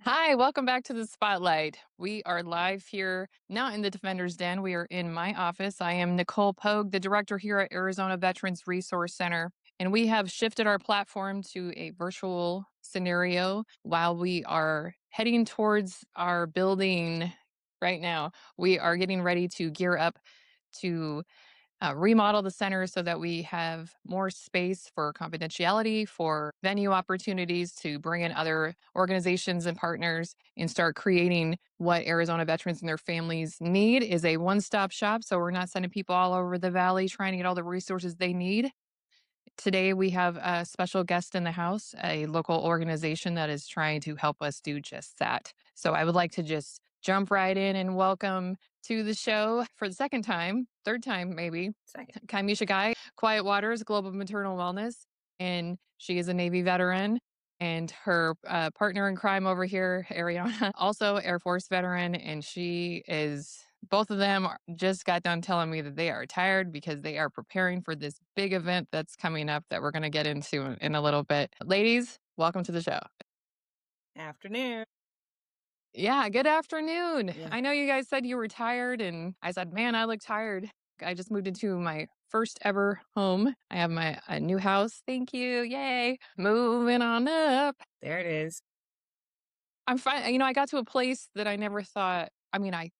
Hi, welcome back to the Spotlight. We are live here, not in the Defender's Den. We are in my office. I am Nicole Pogue, the director here at Arizona Veterans Resource Center. And we have shifted our platform to a virtual scenario while we are heading towards our building right now. We are getting ready to gear up to remodel the center so that we have more space for confidentiality, for venue opportunities to bring in other organizations and partners and start creating what Arizona veterans and their families need is a one-stop shop. So we're not sending people all over the valley trying to get all the resources they need. Today, we have a special guest in the house, a local organization that is trying to help us do just that. So I would like to just jump right in and welcome to the show for the second time, third time maybe, Second. Kiamesha Guy, Quiet Waters, Global Maternal Wellness. And she is a Navy veteran. And her partner in crime over here, Ariana, also Air Force veteran. And she is both of them just got done telling me that they are tired because they are preparing for this big event that's coming up that we're going to get into in a little bit. Ladies, welcome to the show. Afternoon. Yeah, good afternoon. Yeah. I know you guys said you were tired, and I said, man, I look tired. I just moved into my first ever home. I have my a new house. Thank you. Yay. Moving on up. There it is. I'm fine. You know, I got to a place that I never thought, I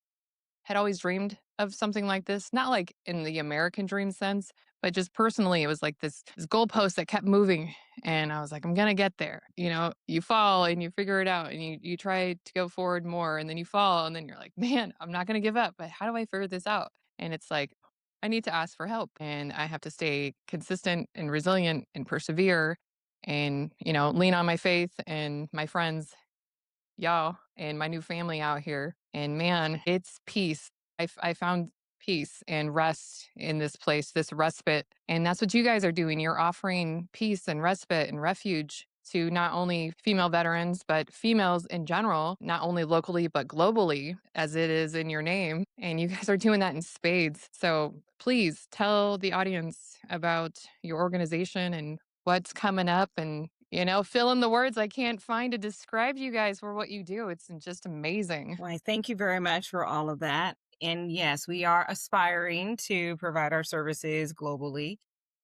had always dreamed of something like this, not like in the American dream sense, but just personally, it was like this goalpost that kept moving. And I was like, I'm gonna get there. You know, you fall and you figure it out and you try to go forward more and then you fall and then you're like, man, I'm not gonna give up. But how do I figure this out? And it's like, I need to ask for help and I have to stay consistent and resilient and persevere and, lean on my faith and my friends, y'all, and my new family out here. And man, it's peace. I found peace and rest in this place, this respite. And that's what you guys are doing. You're offering peace and respite and refuge to not only female veterans, but females in general, not only locally, but globally, as it is in your name. And you guys are doing that in spades. So please tell the audience about your organization and what's coming up and fill in the words I can't find to describe you guys for what you do. It's just amazing. Why, thank you very much for all of that. And yes, we are aspiring to provide our services globally.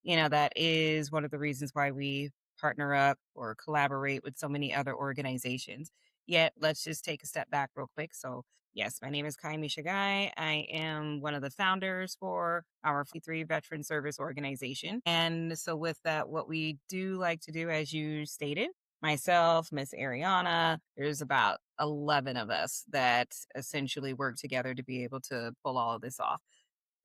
That is one of the reasons why we partner up or collaborate with so many other organizations. Yet, let's just take a step back real quick. So, yes, my name is Kiamesha Guy. I am one of the founders for our 3 Veteran Service Organization. And so, with that, what we do like to do, as you stated, myself, Miss Ariana, there's about 11 of us that essentially work together to be able to pull all of this off.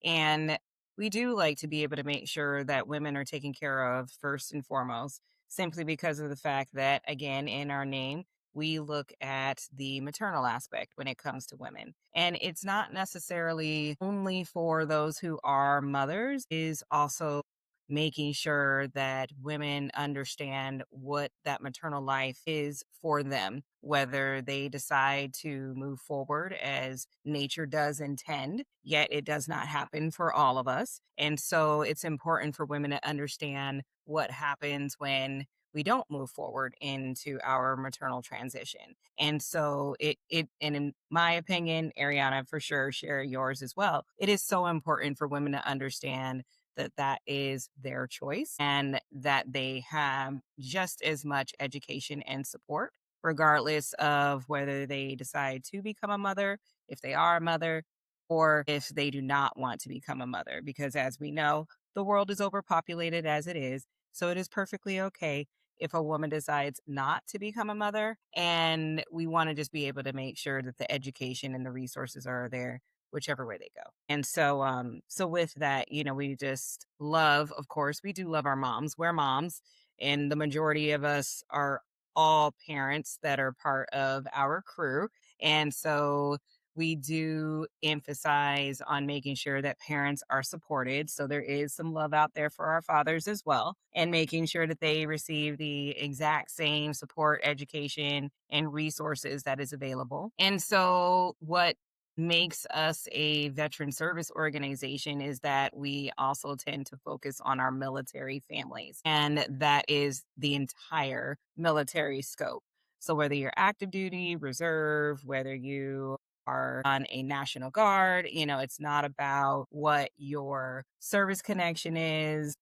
And we do like to be able to make sure that women are taken care of first and foremost, simply because of the fact that, again, in our name, we look at the maternal aspect when it comes to women. And it's not necessarily only for those who are mothers, is also making sure that women understand what that maternal life is for them, whether they decide to move forward as nature does intend, yet it does not happen for all of us. And so it's important for women to understand what happens when we don't move forward into our maternal transition. And so and in my opinion, Ariana, for sure, share yours as well. It is so important for women to understand that that is their choice and that they have just as much education and support, regardless of whether they decide to become a mother, if they are a mother, or if they do not want to become a mother. Because as we know, the world is overpopulated as it is. So it is perfectly okay if a woman decides not to become a mother. And we want to just be able to make sure that the education and the resources are there whichever way they go. And so with that, we just love, of course, we do love our moms. We're moms, and the majority of us are all parents that are part of our crew. And so we do emphasize on making sure that parents are supported. So there is some love out there for our fathers as well, and making sure that they receive the exact same support, education, and resources that is available. And so what makes us a veteran service organization is that we also tend to focus on our military families, and that is the entire military scope. So whether you're active duty, reserve, whether you are on a national guard, it's not about what your service connection is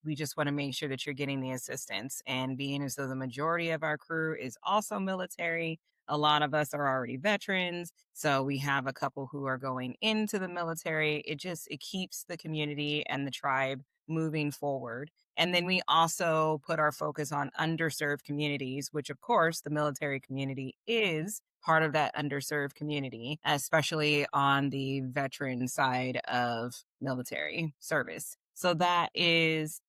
we just want to make sure that you're getting the assistance. And being as though the majority of our crew is also military, a lot of us are already veterans. So we have a couple who are going into the military. It keeps the community and the tribe moving forward. And then we also put our focus on underserved communities, which of course the military community is part of that underserved community, especially on the veteran side of military service. So that is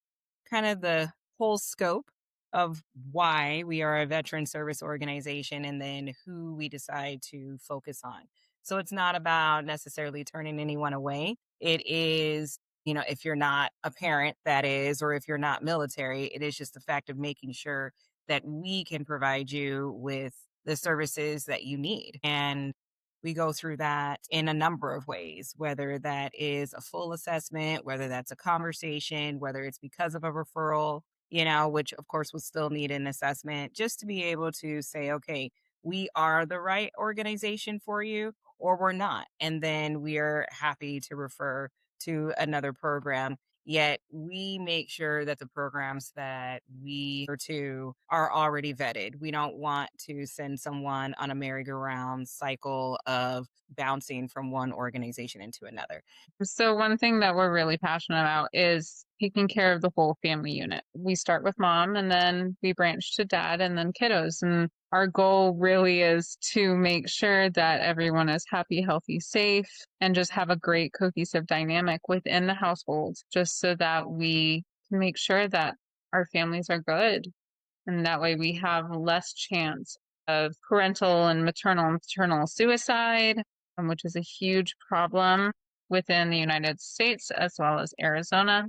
kind of the whole scope of why we are a veteran service organization and then who we decide to focus on. So it's not about necessarily turning anyone away. It is, if you're not a parent, that is, or if you're not military, it is just the fact of making sure that we can provide you with the services that you need. And we go through that in a number of ways, whether that is a full assessment, whether that's a conversation, whether it's because of a referral, which of course will still need an assessment, just to be able to say, okay, we are the right organization for you or we're not. And then we are happy to refer to another program. Yet we make sure that the programs that we refer to are already vetted. We don't want to send someone on a merry-go-round cycle of bouncing from one organization into another. So, one thing that we're really passionate about is taking care of the whole family unit. We start with mom and then we branch to dad and then kiddos. And our goal really is to make sure that everyone is happy, healthy, safe, and just have a great cohesive dynamic within the household, just so that we can make sure that our families are good. And that way we have less chance of parental and maternal suicide, which is a huge problem within the United States as well as Arizona.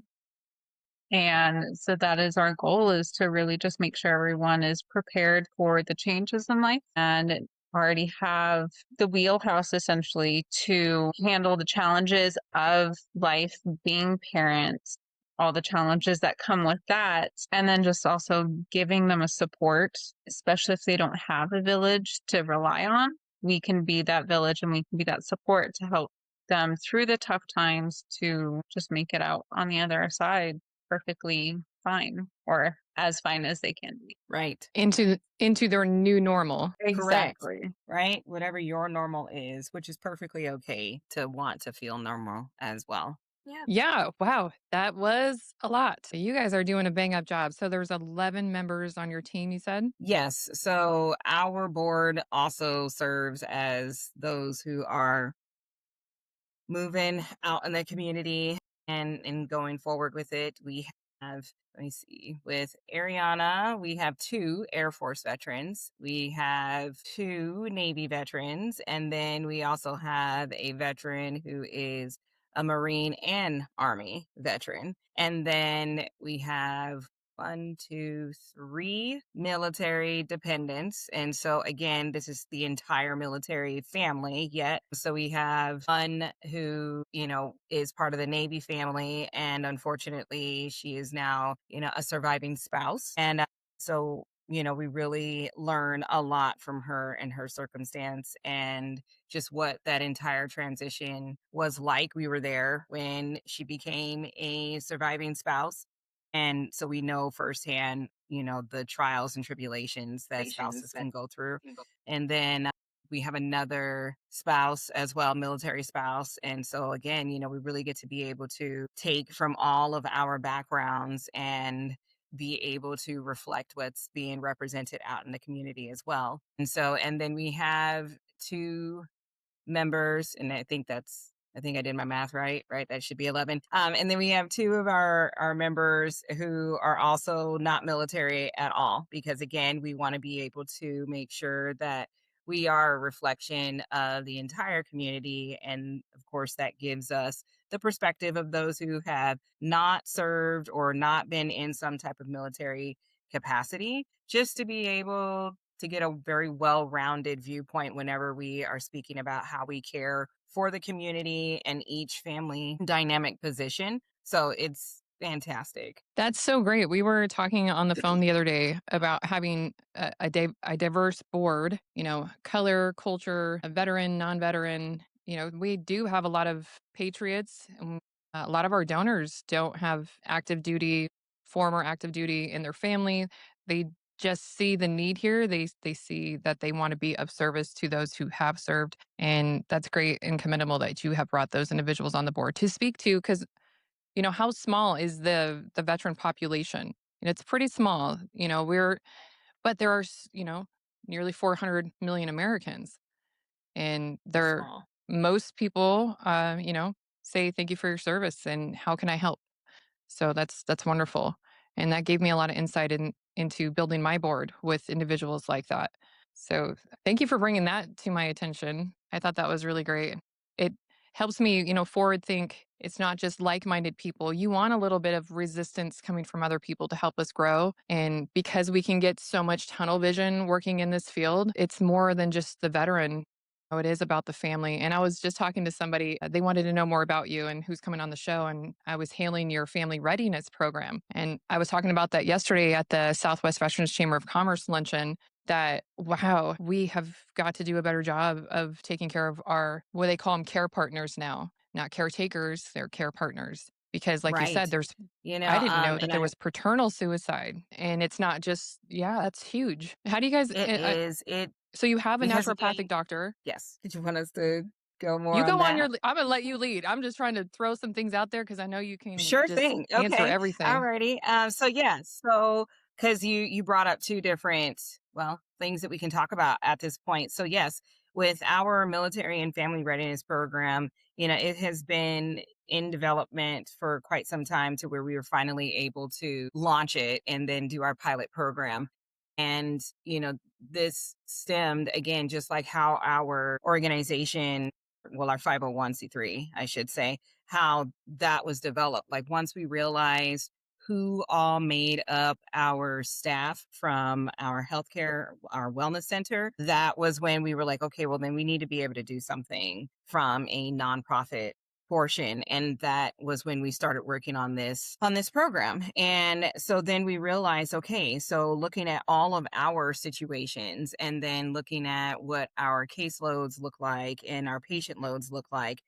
And so that is our goal, is to really just make sure everyone is prepared for the changes in life and already have the wheelhouse essentially to handle the challenges of life, being parents, all the challenges that come with that. And then just also giving them a support, especially if they don't have a village to rely on. We can be that village and we can be that support to help them through the tough times to just make it out on the other side perfectly fine, or as fine as they can be. Right. Into their new normal. Correct. Exactly. Right. Whatever your normal is, which is perfectly okay to want to feel normal as well. Yeah. Yeah, wow, that was a lot. You guys are doing a bang up job. So there's 11 members on your team, you said? Yes. So our board also serves as those who are moving out in the community and going forward with it. We have, let me see, with Ariana, we have two Air Force veterans, we have two Navy veterans, and then we also have a veteran who is a Marine and Army veteran. And then we have one, two, three military dependents. And so, again, this is the entire military family yet. So, we have one who, is part of the Navy family. And unfortunately, she is now, a surviving spouse. And so, we really learn a lot from her and her circumstance and just what that entire transition was like. We were there when she became a surviving spouse, and so we know firsthand, the trials and tribulations that spouses can go through. And then we have another spouse as well, military spouse. And so again, we really get to be able to take from all of our backgrounds and be able to reflect what's being represented out in the community as well. And so, and then we have two members, and I think I did my math right, right? That should be 11. And then we have two of our members who are also not military at all, because again, we want to be able to make sure that we are a reflection of the entire community. And of course, that gives us the perspective of those who have not served or not been in some type of military capacity, just to be able to get a very well-rounded viewpoint whenever we are speaking about how we care for the community and each family dynamic position. So it's fantastic. That's so great. We were talking on the phone the other day about having a diverse board, color, culture, a veteran, non veteran. We do have a lot of patriots, and a lot of our donors don't have active duty, former active duty in their family. They just see the need here. They see that they want to be of service to those who have served. And that's great and commendable that you have brought those individuals on the board to speak to, because how small is the veteran population? And it's pretty small. But there are, nearly 400 million Americans, and So there small. most people, say thank you for your service and how can I help? So that's wonderful, and that gave me a lot of insight into building my board with individuals like that. So thank you for bringing that to my attention. I thought that was really great. It helps me, forward think. It's not just like-minded people. You want a little bit of resistance coming from other people to help us grow. And because we can get so much tunnel vision working in this field, it's more than just the veteran. It is about the family. And I was just talking to somebody, they wanted to know more about you and who's coming on the show. And I was hailing your family readiness program. And I was talking about that yesterday at the Southwest Veterans Chamber of Commerce luncheon. That, wow, we have got to do a better job of taking care of our, what they call them, care partners now, not caretakers, they're care partners. Because, like you said, Right. I didn't know that And there was paternal suicide. And it's not just, yeah, that's huge. How do you guys, it is, it, so you have a because naturopathic again, doctor. yes. Did you want us to go more You on go on that? I'm gonna let you lead. I'm just trying to throw some things out there because I know you can Sure just thing. answer Okay. everything. Alrighty. So yeah. So because you brought up two different, well, things that we can talk about at this point. So yes, with our military and family readiness program, it has been in development for quite some time to where we were finally able to launch it and then do our pilot program. And this stemmed again, just like how our organization, well, our 501(c)(3), I should say, how that was developed. Like once we realized who all made up our staff from our healthcare, our wellness center, that was when we were like, okay, well, then we need to be able to do something from a nonprofit portion. And that was when we started working on this program. And so then we realized, okay, so looking at all of our situations and then looking at what our caseloads look like and our patient loads look like,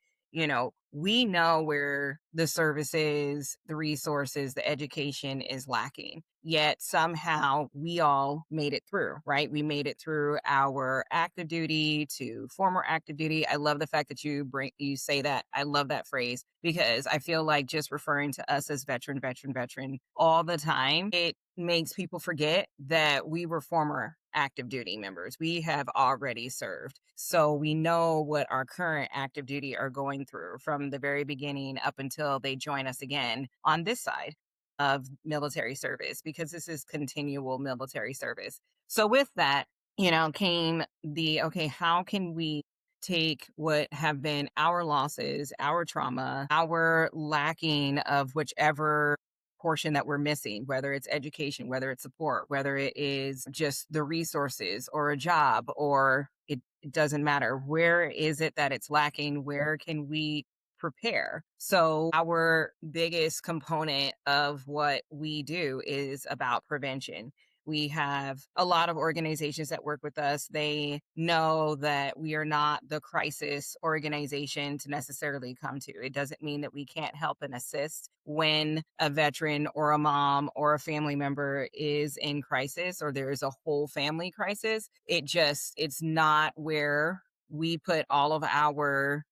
we know where the services, the resources, the education is lacking. Yet somehow we all made it through, right? We made it through our active duty to former active duty. I love the fact that you say that. I love that phrase because I feel like just referring to us as veteran all the time, it makes people forget that we were former active duty members. We have already served. So we know what our current active duty are going through from the very beginning up until they join us again on this side of military service, because this is continual military service. So with that, came the, okay, how can we take what have been our losses, our trauma, our lacking of whichever portion that we're missing, whether it's education, whether it's support, whether it is just the resources or a job, or it doesn't matter. Where is it that it's lacking? Where can we prepare? So our biggest component of what we do is about prevention. We have a lot of organizations that work with us. They know that we are not the crisis organization to necessarily come to. It doesn't mean that we can't help and assist when a veteran or a mom or a family member is in crisis or there is a whole family crisis. It's not where we put all of our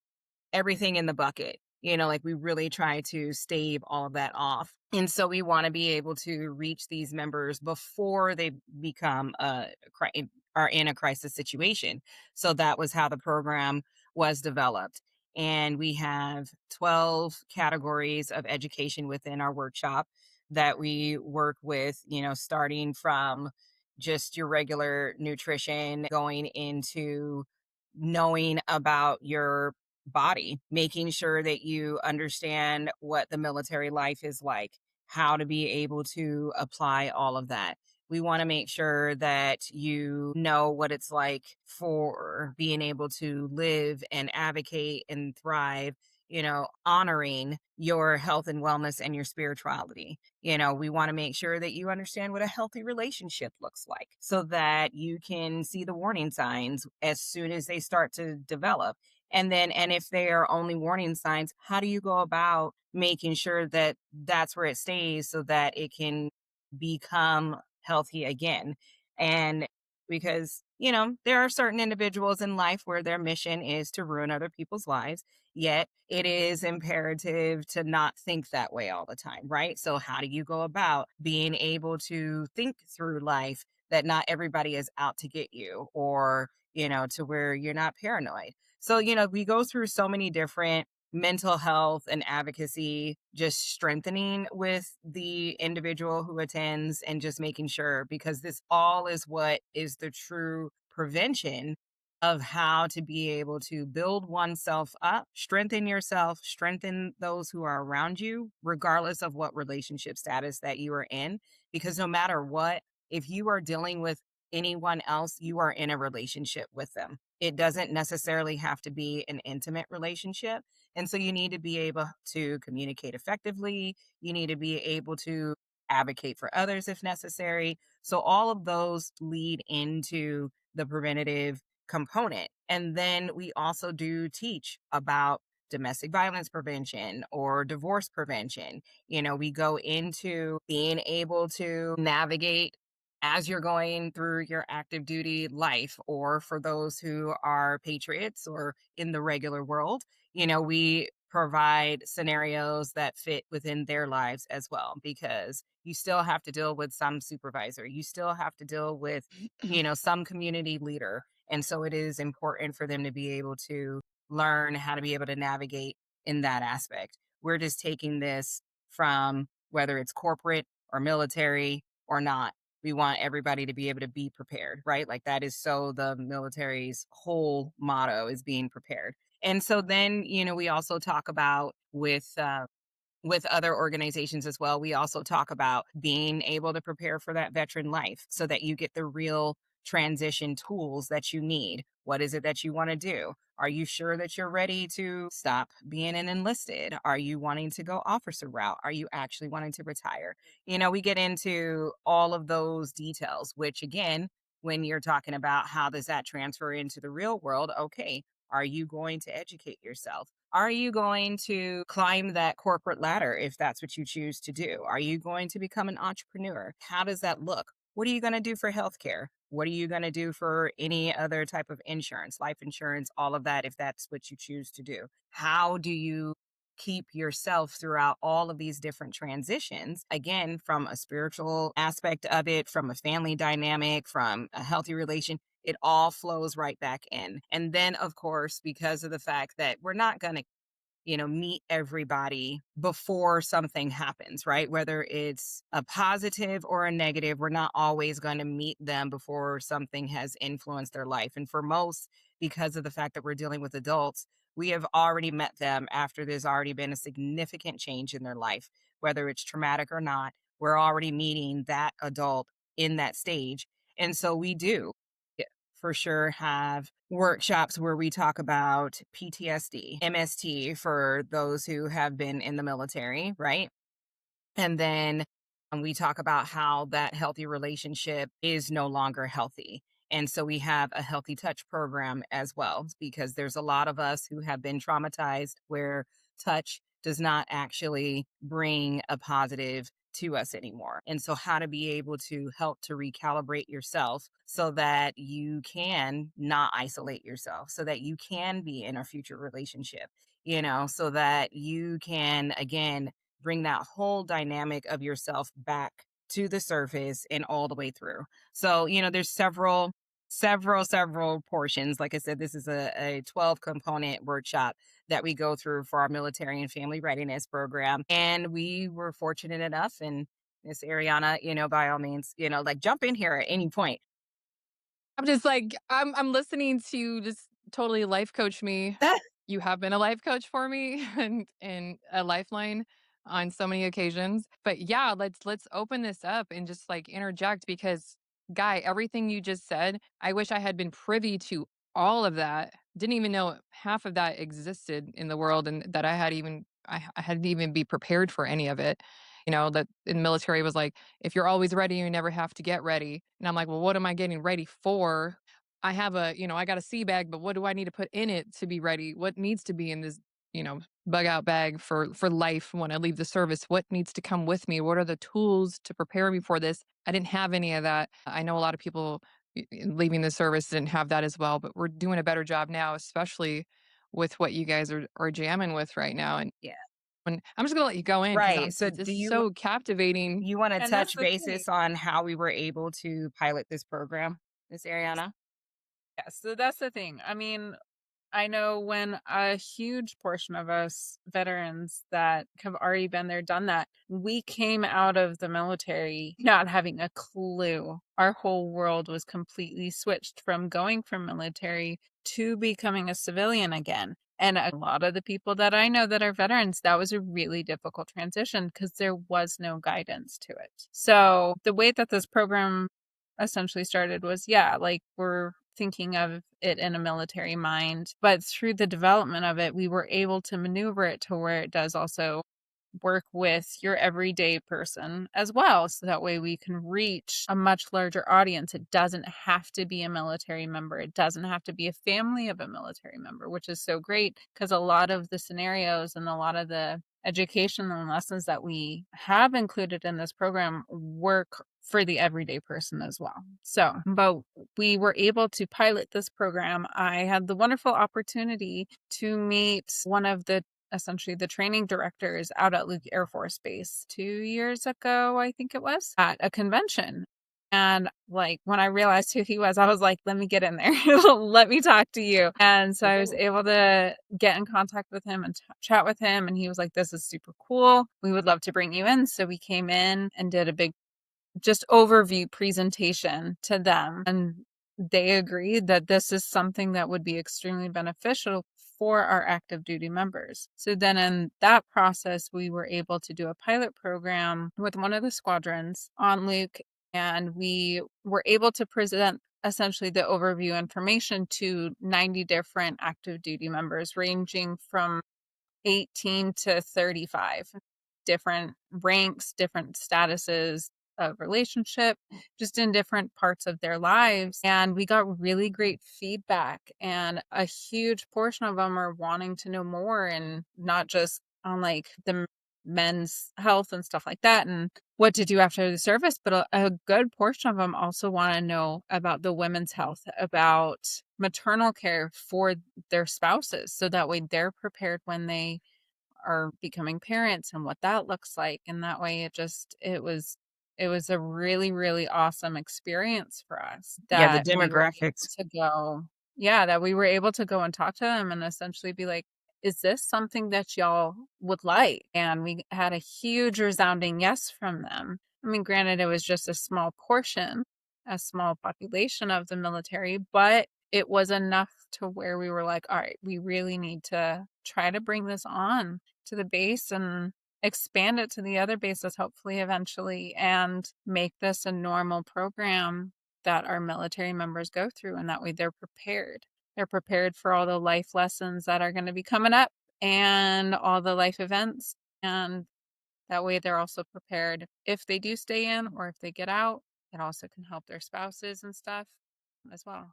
everything in the bucket. Like we really try to stave all of that off. And so we want to be able to reach these members before they become are in a crisis situation. So that was how the program was developed. And we have 12 categories of education within our workshop that we work with, starting from just your regular nutrition, going into knowing about your body, making sure that you understand what the military life is like, how to be able to apply all of that. We want to make sure that you know what it's like for being able to live and advocate and thrive honoring your health and wellness and your spirituality. We want to make sure that you understand what a healthy relationship looks like so that you can see the warning signs as soon as they start to develop. And if they are only warning signs, how do you go about making sure that that's where it stays so that it can become healthy again? And because, there are certain individuals in life where their mission is to ruin other people's lives. Yet it is imperative to not think that way all the time, right? So, how do you go about being able to think through life that not everybody is out to get you or, to where you're not paranoid? So, we go through so many different mental health and advocacy, just strengthening with the individual who attends and just making sure because this all is what is the true prevention of how to be able to build oneself up, strengthen yourself, strengthen those who are around you, regardless of what relationship status that you are in. Because no matter what, if you are dealing with anyone else, you are in a relationship with them. It doesn't necessarily have to be an intimate relationship. And so you need to be able to communicate effectively. You need to be able to advocate for others if necessary. So all of those lead into the preventative component. And then we also do teach about domestic violence prevention or divorce prevention. We go into being able to navigate as you're going through your active duty life, or for those who are patriots or in the regular world, we provide scenarios that fit within their lives as well, because you still have to deal with some supervisor. You still have to deal with, some community leader. And so it is important for them to be able to learn how to be able to navigate in that aspect. We're just taking this from whether it's corporate or military or not. We want everybody to be able to be prepared, right? Like that is so the military's whole motto is being prepared. And so then, we also talk about with other organizations as well, we also talk about being able to prepare for that veteran life so that you get the real transition tools that you need. What is it that you want to do? Are you sure that you're ready to stop being an enlisted? Are you wanting to go officer route? Are you actually wanting to retire? We get into all of those details, which again, when you're talking about how does that transfer into the real world, okay, are you going to educate yourself? Are you going to climb that corporate ladder if that's what you choose to do? Are you going to become an entrepreneur? How does that look? What are you going to do for healthcare? What are you going to do for any other type of insurance, life insurance, all of that, if that's what you choose to do? How do you keep yourself throughout all of these different transitions? Again, from a spiritual aspect of it, from a family dynamic, from a healthy relation, it all flows right back in. And then, of course, because of the fact that we're not going to meet everybody before something happens, right? Whether it's a positive or a negative, we're not always going to meet them before something has influenced their life. And for most, because of the fact that we're dealing with adults, we have already met them after there's already been a significant change in their life, whether it's traumatic or not. We're already meeting that adult in that stage. And so we do for sure have workshops where we talk about PTSD, MST for those who have been in the military, right? And then we talk about how that healthy relationship is no longer healthy. And so we have a healthy touch program as well, because there's a lot of us who have been traumatized where touch does not actually bring a positive to us anymore. And so, how to be able to help to recalibrate yourself so that you can not isolate yourself, so that you can be in a future relationship, so that you can, again, bring that whole dynamic of yourself back to the surface and all the way through. So, there's several portions. Like I said, this is a 12 component workshop that we go through for our military and family readiness program. And we were fortunate enough, and Miss Ariana, by all means, like jump in here at any point. I'm just like, I'm listening to you just totally life coach me. You have been a life coach for me and a lifeline on so many occasions. But yeah, let's open this up and just like interject because guy, everything you just said, I wish I had been privy to all of that didn't even know half of that existed in the world and that I hadn't even be prepared for any of it. That in the military was like, if you're always ready, you never have to get ready. And I'm like, well, what am I getting ready for? I got a sea bag, but what do I need to put in it to be ready? What needs to be in this, bug out bag for life when I leave the service? What needs to come with me? What are the tools to prepare me for this? I didn't have any of that. I know a lot of people leaving the service didn't have that as well, but we're doing a better job now, especially with what you guys are jamming with right now. And Yeah. when I'm just gonna let you go in because Right. So this do is so captivating. you want to And that's touch the thing. basis on how we were able to pilot this program, Miss Ariana? Yeah, so that's the thing. I mean, I know when a huge portion of us veterans that have already been there, done that, we came out of the military not having a clue. Our whole world was completely switched from going from military to becoming a civilian again. And a lot of the people that I know that are veterans, that was a really difficult transition because there was no guidance to it. So the way that this program essentially started was, yeah, like we're thinking of it in a military mind, but through the development of it, we were able to maneuver it to where it does also work with your everyday person as well. So that way we can reach a much larger audience. It doesn't have to be a military member. It doesn't have to be a family of a military member, which is so great because a lot of the scenarios and a lot of the education and lessons that we have included in this program work for the everyday person as well. So, but we were able to pilot this program. I had the wonderful opportunity to meet one of the essentially the training directors out at Luke Air Force Base 2 years ago, I think it was, at a convention. And like when I realized who he was, I was like, let me get in there. Let me talk to you. And so I was Absolutely. able to get in contact with him and chat with him. And he was like, this is super cool. We would love to bring you in. So we came in and did a big just overview presentation to them. And they agreed that this is something that would be extremely beneficial for our active duty members. So then in that process, we were able to do a pilot program with one of the squadrons on Luke, and we were able to present essentially the overview information to 90 different active duty members ranging from 18 to 35, different ranks, different statuses of relationship, just in different parts of their lives. And we got really great feedback, and a huge portion of them are wanting to know more, and not just on like the men's health and stuff like that and what to do after the service, but a good portion of them also want to know about the women's health, about maternal care for their spouses, so that way they're prepared when they are becoming parents and what that looks like. And that way it was a really, really awesome experience for us Yeah, the that we were able demographics. to go, yeah, that we were able to go and talk to them and essentially be like, is this something that y'all would like? And we had a huge resounding yes from them. I mean, granted, it was just a small portion, a small population of the military, but it was enough to where we were like, all right, we really need to try to bring this on to the base and expand it to the other bases, hopefully, eventually, and make this a normal program that our military members go through. And that way they're prepared. They're prepared for all the life lessons that are going to be coming up and all the life events. And that way they're also prepared if they do stay in or if they get out. It also can help their spouses and stuff as well.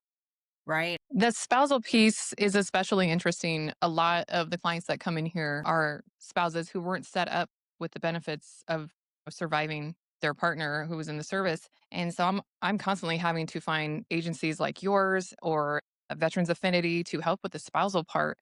Right. The spousal piece is especially interesting. A lot of the clients that come in here are spouses who weren't set up with the benefits of surviving their partner who was in the service. And so I'm constantly having to find agencies like yours or a Veterans Affinity to help with the spousal part.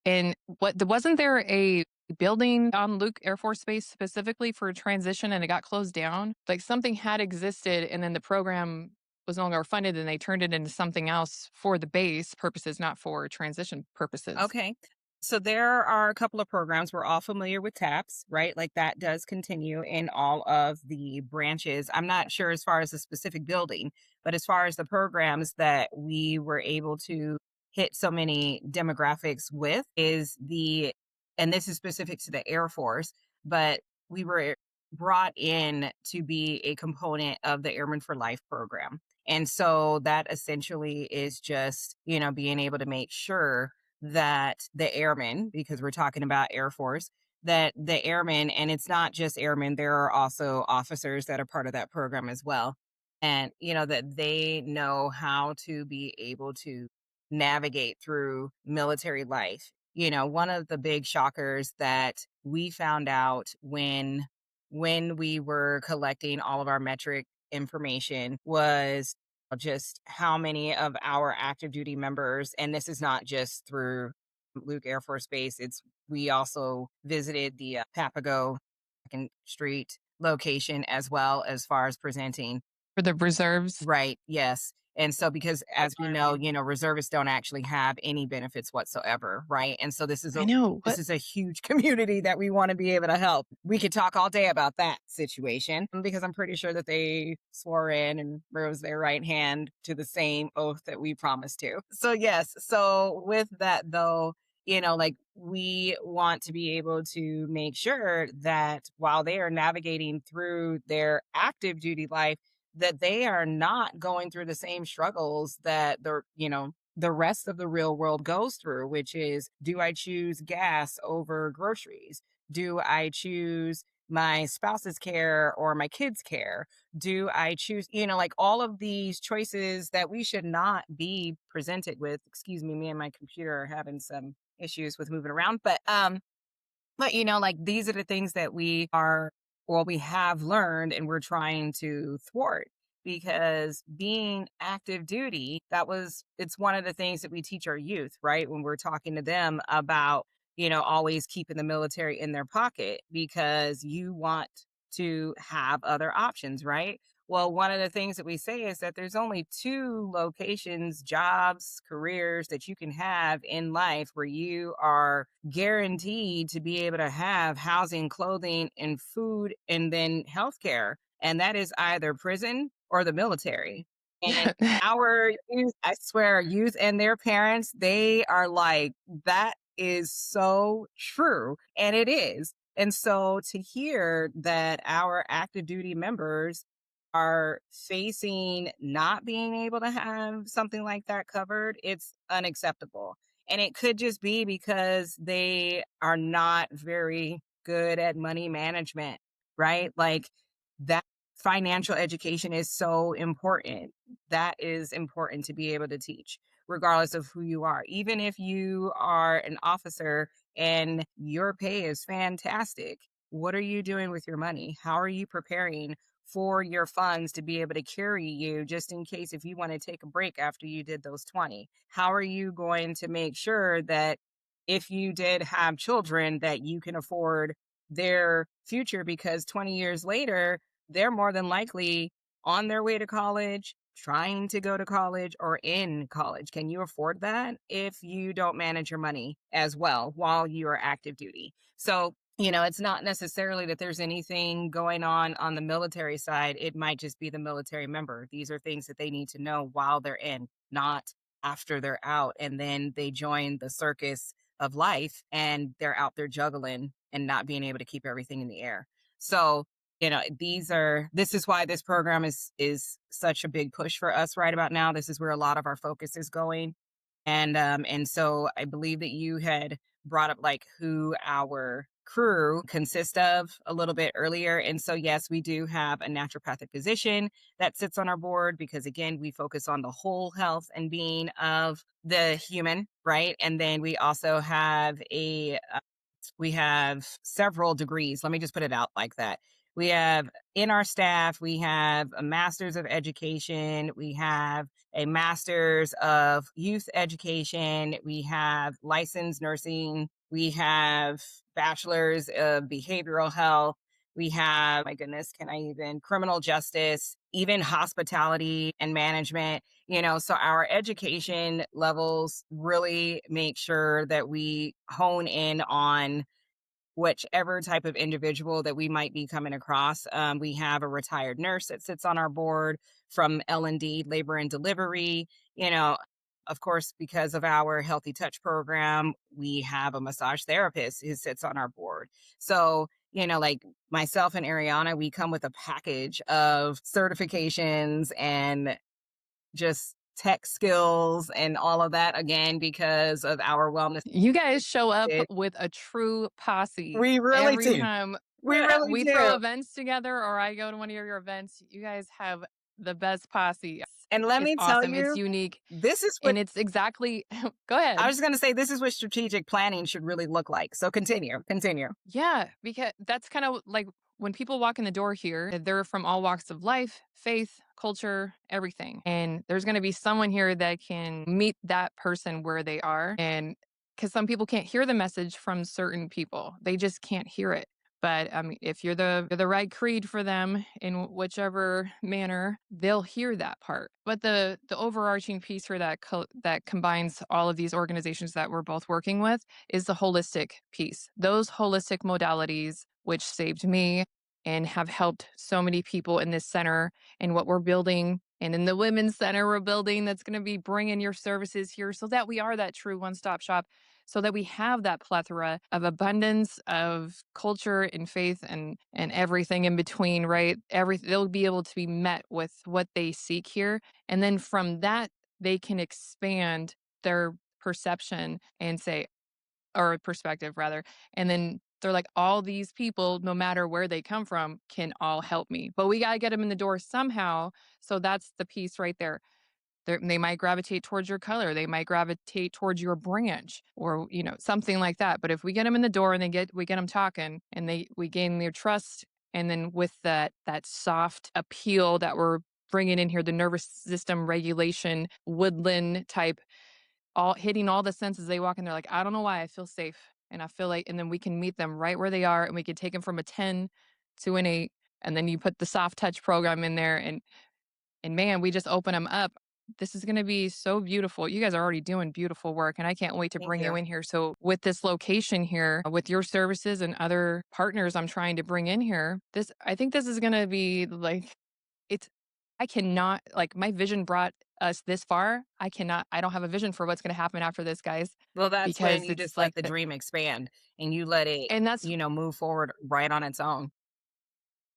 And wasn't there a building on Luke Air Force Base specifically for transition and it got closed down? Like something had existed and then the program was no longer funded and they turned it into something else for the base purposes, not for transition purposes. Okay. So there are a couple of programs. We're all familiar with TAPS, right? Like that does continue in all of the branches. I'm not sure as far as the specific building, but as far as the programs that we were able to hit so many demographics with and this is specific to the Air Force, but we were brought in to be a component of the Airmen for Life program. And so that essentially is just, being able to make sure that the airmen, because we're talking about Air Force, that the airmen, and it's not just airmen, there are also officers that are part of that program as well. And, that they know how to be able to navigate through military life. One of the big shockers that we found out when we were collecting all of our metric information was just how many of our active duty members, and this is not just through Luke Air Force Base, it's we also visited the Papago Second Street location as well as far as presenting. For the reserves. Right, yes. And so because as we know, reservists don't actually have any benefits whatsoever, right? And so I know. this What? is a huge community that we want to be able to help. We could talk all day about that situation because I'm pretty sure that they swore in and rose their right hand to the same oath that we promised to. So yes, so with that though, like we want to be able to make sure that while they are navigating through their active duty life, that they are not going through the same struggles that the rest of the real world goes through, which is, do I choose gas over groceries? Do I choose my spouse's care or my kids' care? Do I choose, like all of these choices that we should not be presented with? Excuse me, me and my computer are having some issues with moving around. But like these are the things that we have learned and we're trying to thwart because being active duty, it's one of the things that we teach our youth, right? When we're talking to them about, always keeping the military in their pocket because you want to have other options, right? Well, one of the things that we say is that there's only two locations, jobs, careers that you can have in life where you are guaranteed to be able to have housing, clothing, and food, and then healthcare. And that is either prison or the military. And our youth, I swear, youth and their parents, they are like, that is so true. And it is. And so to hear that our active duty members are facing not being able to have something like that covered, it's unacceptable. And it could just be because they are not very good at money management, right? Like that financial education is so important. That is important to be able to teach, regardless of who you are. Even if you are an officer and your pay is fantastic, what are you doing with your money? How are you preparing for your funds to be able to carry you just in case if you want to take a break after you did those 20? How are you going to make sure that if you did have children that you can afford their future because 20 years later they're more than likely on their way to college, trying to go to college or in college. Can you afford that if you don't manage your money as well while you are active duty? So it's not necessarily that there's anything going on the military side. It might just be the military member. These are things that they need to know while they're in, not after they're out. And then they join the circus of life and they're out there juggling and not being able to keep everything in the air. So, this is why this program is such a big push for us right about now. This is where a lot of our focus is going. And so I believe that you had brought up like who our crew consists of a little bit earlier. And so yes, we do have a naturopathic physician that sits on our board because again, we focus on the whole health and being of the human, right? And then we also have we have several degrees. Let me just put it out like that. We have in our staff, we have a master's of education, we have a master's of youth education, we have licensed nursing, we have bachelor's of behavioral health, we have, my goodness, can I even criminal justice, even hospitality and management. So our education levels really make sure that we hone in on whichever type of individual that we might be coming across. We have a retired nurse that sits on our board from L&D, labor and delivery. Of course, because of our Healthy Touch program, we have a massage therapist who sits on our board. So, like myself and Ariana, we come with a package of certifications and just tech skills and all of that again because of our wellness. You guys show up with a true posse We really every do. time We really we throw do. events together or I go to one of your events. You guys have the best posse. And let It's me tell awesome. It's you, unique. this is what And it's exactly go I ahead. was going to say. This is what strategic planning should really look like. So continue, continue. Yeah, because that's kind of like when people walk in the door here, they're from all walks of life, faith, culture, everything. And there's going to be someone here that can meet that person where they are. And because some people can't hear the message from certain people, they just can't hear it. But if you're the right creed for them in whichever manner, they'll hear that part. But the overarching piece for that combines all of these organizations that we're both working with is the holistic piece. Those holistic modalities, which saved me and have helped so many people in this center and what we're building. And in the women's center, we're building that's going to be bringing your services here so that we are that true one stop shop, so that we have that plethora of abundance of culture and faith and everything in between, right? They'll be able to be met with what they seek here. And then from that, they can expand their perception and say, or perspective rather. And then they're like, all these people, no matter where they come from, can all help me. But we got to get them in the door somehow. So that's the piece right there. They might gravitate towards your color. They might gravitate towards your branch or, something like that. But if we get them in the door and we get them talking and we gain their trust. And then with that soft appeal that we're bringing in here, the nervous system regulation, woodland type, all hitting all the senses. They walk in, they're like, I don't know why I feel safe. And I feel like, and then we can meet them right where they are and we can take them from a 10 to an 8. And then you put the soft touch program in there and man, we just open them up. This is going to be so beautiful. You guys are already doing beautiful work and I can't wait to Thank bring you you. in here. So with this location here, with your services and other partners I'm trying to bring in here, I think this is going to be like it's I cannot like my vision brought us this far. I don't have a vision for what's going to happen after this, guys, Well, that's when because you it's just let like the dream expand and you let it, and that's move forward right on its own.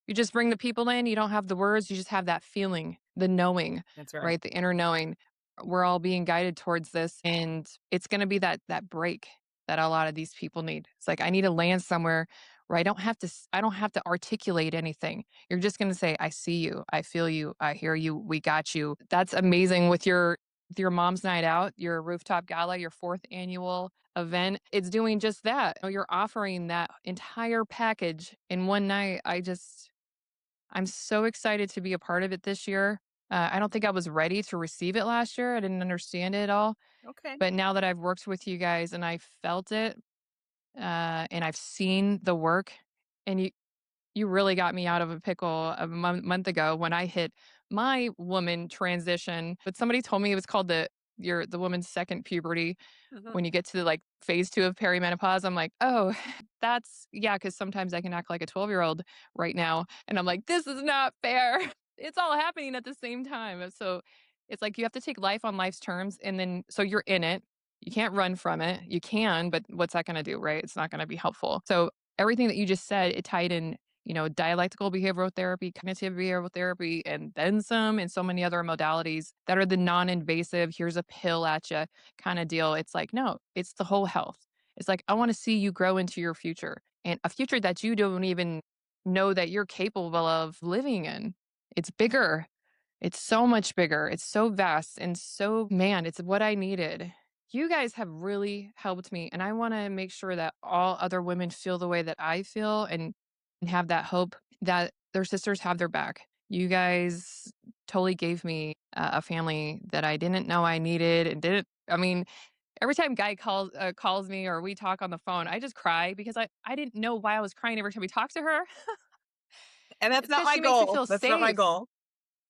you just bring the people in, you don't have the words, you just have that feeling, the knowing, That's right. right? The inner knowing. We're all being guided towards this and it's going to be that break that a lot of these people need. It's like I need to land somewhere where I don't have to articulate anything. You're just going to say I see you, I feel you, I hear you, we got you. That's amazing with your mom's night out, your rooftop gala, your 4th annual event. It's doing just that. You're offering that entire package in one night. I'm so excited to be a part of it this year. I don't think I was ready to receive it last year. I didn't understand it all. Okay. But now that I've worked with you guys and I felt it, and I've seen the work, and you really got me out of a pickle a month ago when I hit my woman transition. But somebody told me it was called the woman's second puberty Mhm. when you get to like phase 2 of perimenopause. I'm like, oh, that's yeah, because sometimes I can act like a 12-year-old right now. And I'm like, this is not fair. It's all happening at the same time. So it's like you have to take life on life's terms. And then so you're in it. You can't run from it. You can, but what's that going to do, right? It's not going to be helpful. So everything that you just said, it tied in, dialectical behavioral therapy, cognitive behavioral therapy, and then some, and so many other modalities that are the non invasive, here's a pill at you kind of deal. It's like, no, it's the whole health. It's like, I want to see you grow into your future and a future that you don't even know that you're capable of living in. It's bigger. It's so much bigger. It's so vast and so, man, it's what I needed. You guys have really helped me. And I want to make sure that all other women feel the way that I feel and have that hope that their sisters have their back. You guys totally gave me a family that I didn't know I needed and didn't. I mean, every time Guy calls me or we talk on the phone, I just cry because I didn't know why I was crying every time we talked to her. And that's It's not because my she makes me goal. feel That's not my safe. goal.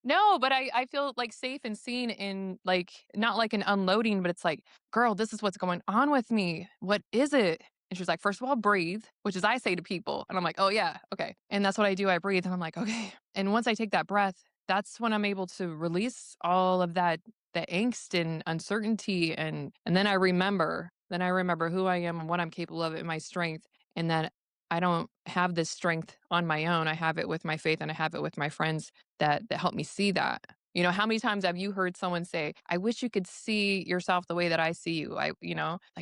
No, but I feel, like, safe and seen in, like not like an unloading, but it's like, "Girl, this is what's going on with me. What is it?" And she's like, "First of all, breathe," which is I say to people, and I'm like, "Oh, yeah, okay." And that's what I do, I breathe, and I'm like, "Okay." And once I take that breath, that's when I'm able to release all of that angst and uncertainty, and then I remember who I am and what I'm capable of and my strength, and that I don't have this strength on my own. I have it with my faith, and I have it with my friends that help me see that. How many times have you heard someone say, I wish you could see yourself the way that I see you? Like,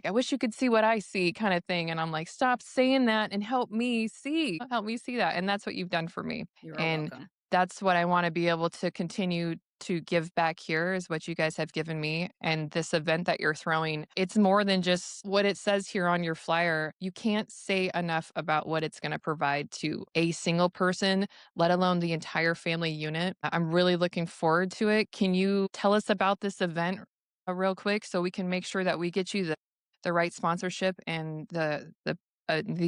I wish you could see what I see kind of thing. And I'm like, stop saying that and help me see that. And that's what you've done for me. You are And welcome. that's what I want to be able to continue to give back here is what you guys have given me. And this event that you're throwing, it's more than just what it says here on your flyer. You can't say enough about what it's going to provide to a single person, let alone the entire family unit. I'm really looking forward to it. Can you tell us about this event real quick so we can make sure that we get you the right sponsorship and the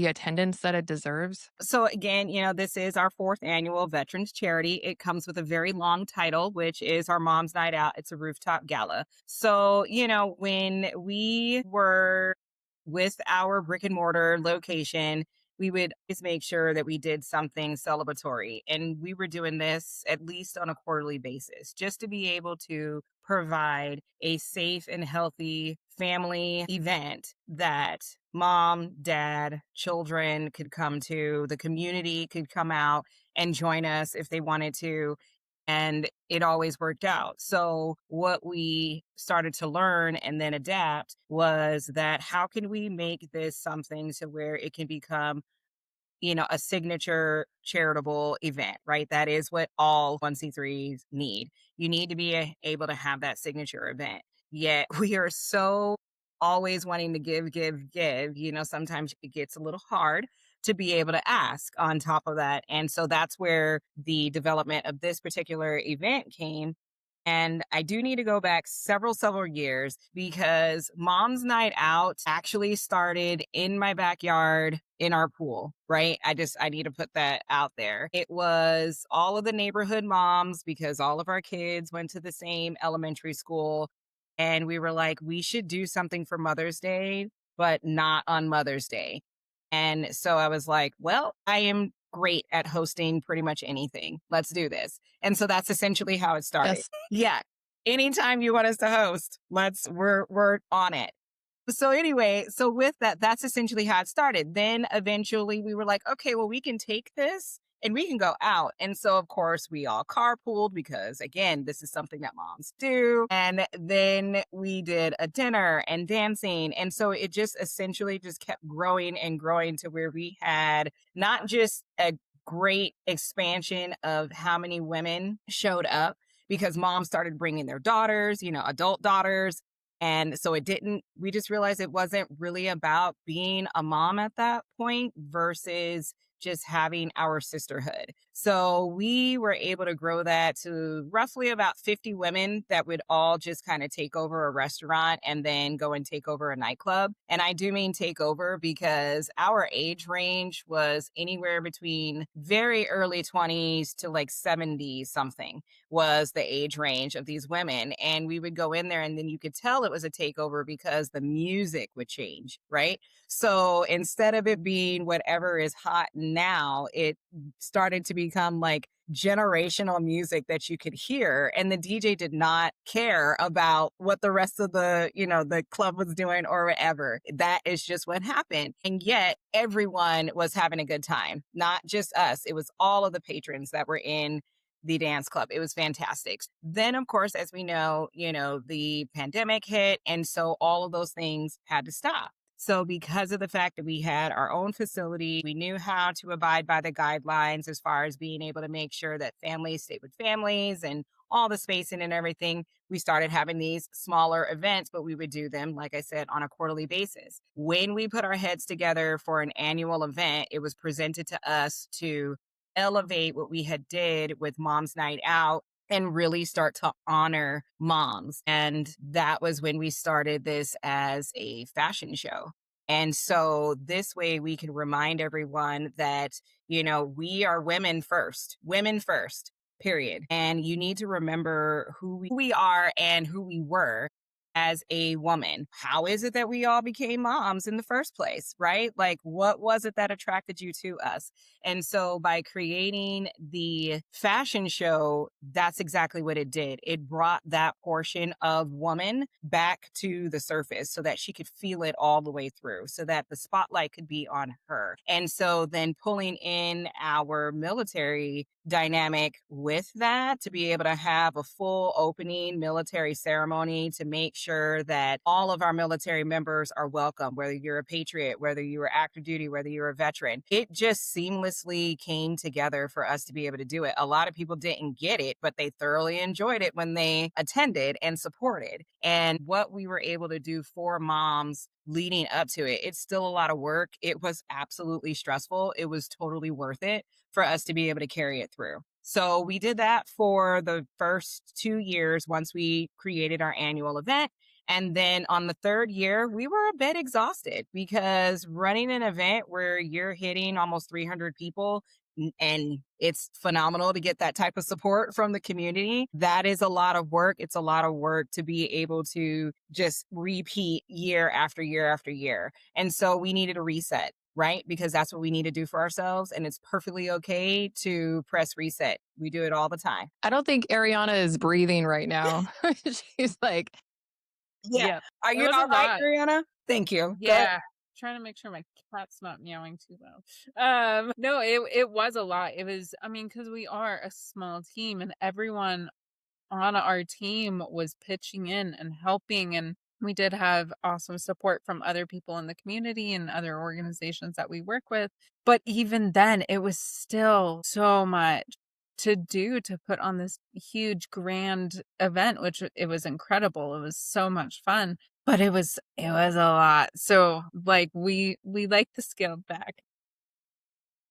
attendance that it deserves? So again, this is our fourth annual Veterans Charity. It comes with a very long title, which is our Mom's Night Out. It's a rooftop gala. So, when we were with our brick and mortar location, we would always make sure that we did something celebratory. And we were doing this at least on a quarterly basis, just to be able to provide a safe and healthy family event that mom, dad, children could come to, the community could come out and join us if they wanted to. And it always worked out. So, what we started to learn and then adapt was that how can we make this something to where it can become a signature charitable event, right? That is what all 1C3s need. You need to be able to have that signature event. Yet we are so always wanting to give, give, give. Sometimes it gets a little hard to be able to ask on top of that. And so that's where the development of this particular event came. And I do need to go back several years because Mom's Night Out actually started in my backyard in our pool, right? I need to put that out there. It was all of the neighborhood moms because all of our kids went to the same elementary school. And we were like, we should do something for Mother's Day, but not on Mother's Day. And so I was like, well, I am great at hosting pretty much anything. Let's do this. And so that's essentially how it started. Yes. Yeah. Anytime you want us to host, we're on it. So anyway, so with that, that's essentially how it started. Then eventually we were like, okay, well, we can take this and we can go out. And so, of course, we all carpooled because, again, this is something that moms do. And then we did a dinner and dancing. And so it just essentially just kept growing and growing to where we had not just a great expansion of how many women showed up because moms started bringing their daughters, adult daughters. And so we just realized it wasn't really about being a mom at that point versus just having our sisterhood. So we were able to grow that to roughly about 50 women that would all just kind of take over a restaurant and then go and take over a nightclub. And I do mean take over because our age range was anywhere between very early 20s to like 70 something was the age range of these women. And we would go in there and then you could tell it was a takeover because the music would change, right? So instead of it being whatever is hot now, it started to become like generational music that you could hear. And the DJ did not care about what the rest of the club was doing or whatever. That is just what happened. And yet everyone was having a good time, not just us. It was all of the patrons that were in the dance club. It was fantastic. Then, of course, as we know, the pandemic hit. And so all of those things had to stop. So because of the fact that we had our own facility, we knew how to abide by the guidelines as far as being able to make sure that families stayed with families and all the spacing and everything. We started having these smaller events, but we would do them, like I said, on a quarterly basis. When we put our heads together for an annual event, it was presented to us to elevate what we had did with Mom's Night Out and really start to honor moms. And that was when we started this as a fashion show. And so this way we can remind everyone that, we are women first, period. And you need to remember who we are and who we were as a woman. How is it that we all became moms in the first place, right? Like, what was it that attracted you to us? And so by creating the fashion show, that's exactly what it did. It brought that portion of woman back to the surface so that she could feel it all the way through, so that the spotlight could be on her. And so then pulling in our military dynamic with that to be able to have a full opening military ceremony to make sure that all of our military members are welcome, whether you're a patriot, whether you were active duty, whether you're a veteran. It just seamlessly came together for us to be able to do it. A lot of people didn't get it, but they thoroughly enjoyed it when they attended and supported. And what we were able to do for moms leading up to it, it's still a lot of work. It was absolutely stressful. It was totally worth it for us to be able to carry it through. So we did that for the first 2 years once we created our annual event. And then on the third year, we were a bit exhausted because running an event where you're hitting almost 300 people and it's phenomenal to get that type of support from the community. That is a lot of work. It's a lot of work to be able to just repeat year after year after year. And so we needed a reset, right? Because that's what we need to do for ourselves. And it's perfectly okay to press reset. We do it all the time. I don't think Ariana is breathing right now. She's like, Yeah. Yeah, Are it you was a all right, lot. Ariana? Thank you. Go ahead. Yeah. Trying to make sure my cat's not meowing too loud. No, it was a lot. It was, I mean, because we are a small team and everyone on our team was pitching in and helping. And we did have awesome support from other people in the community and other organizations that we work with. But even then, it was still so much to do to put on this huge grand event, which it was incredible. It was so much fun, but it was a lot. So like we like to scale back.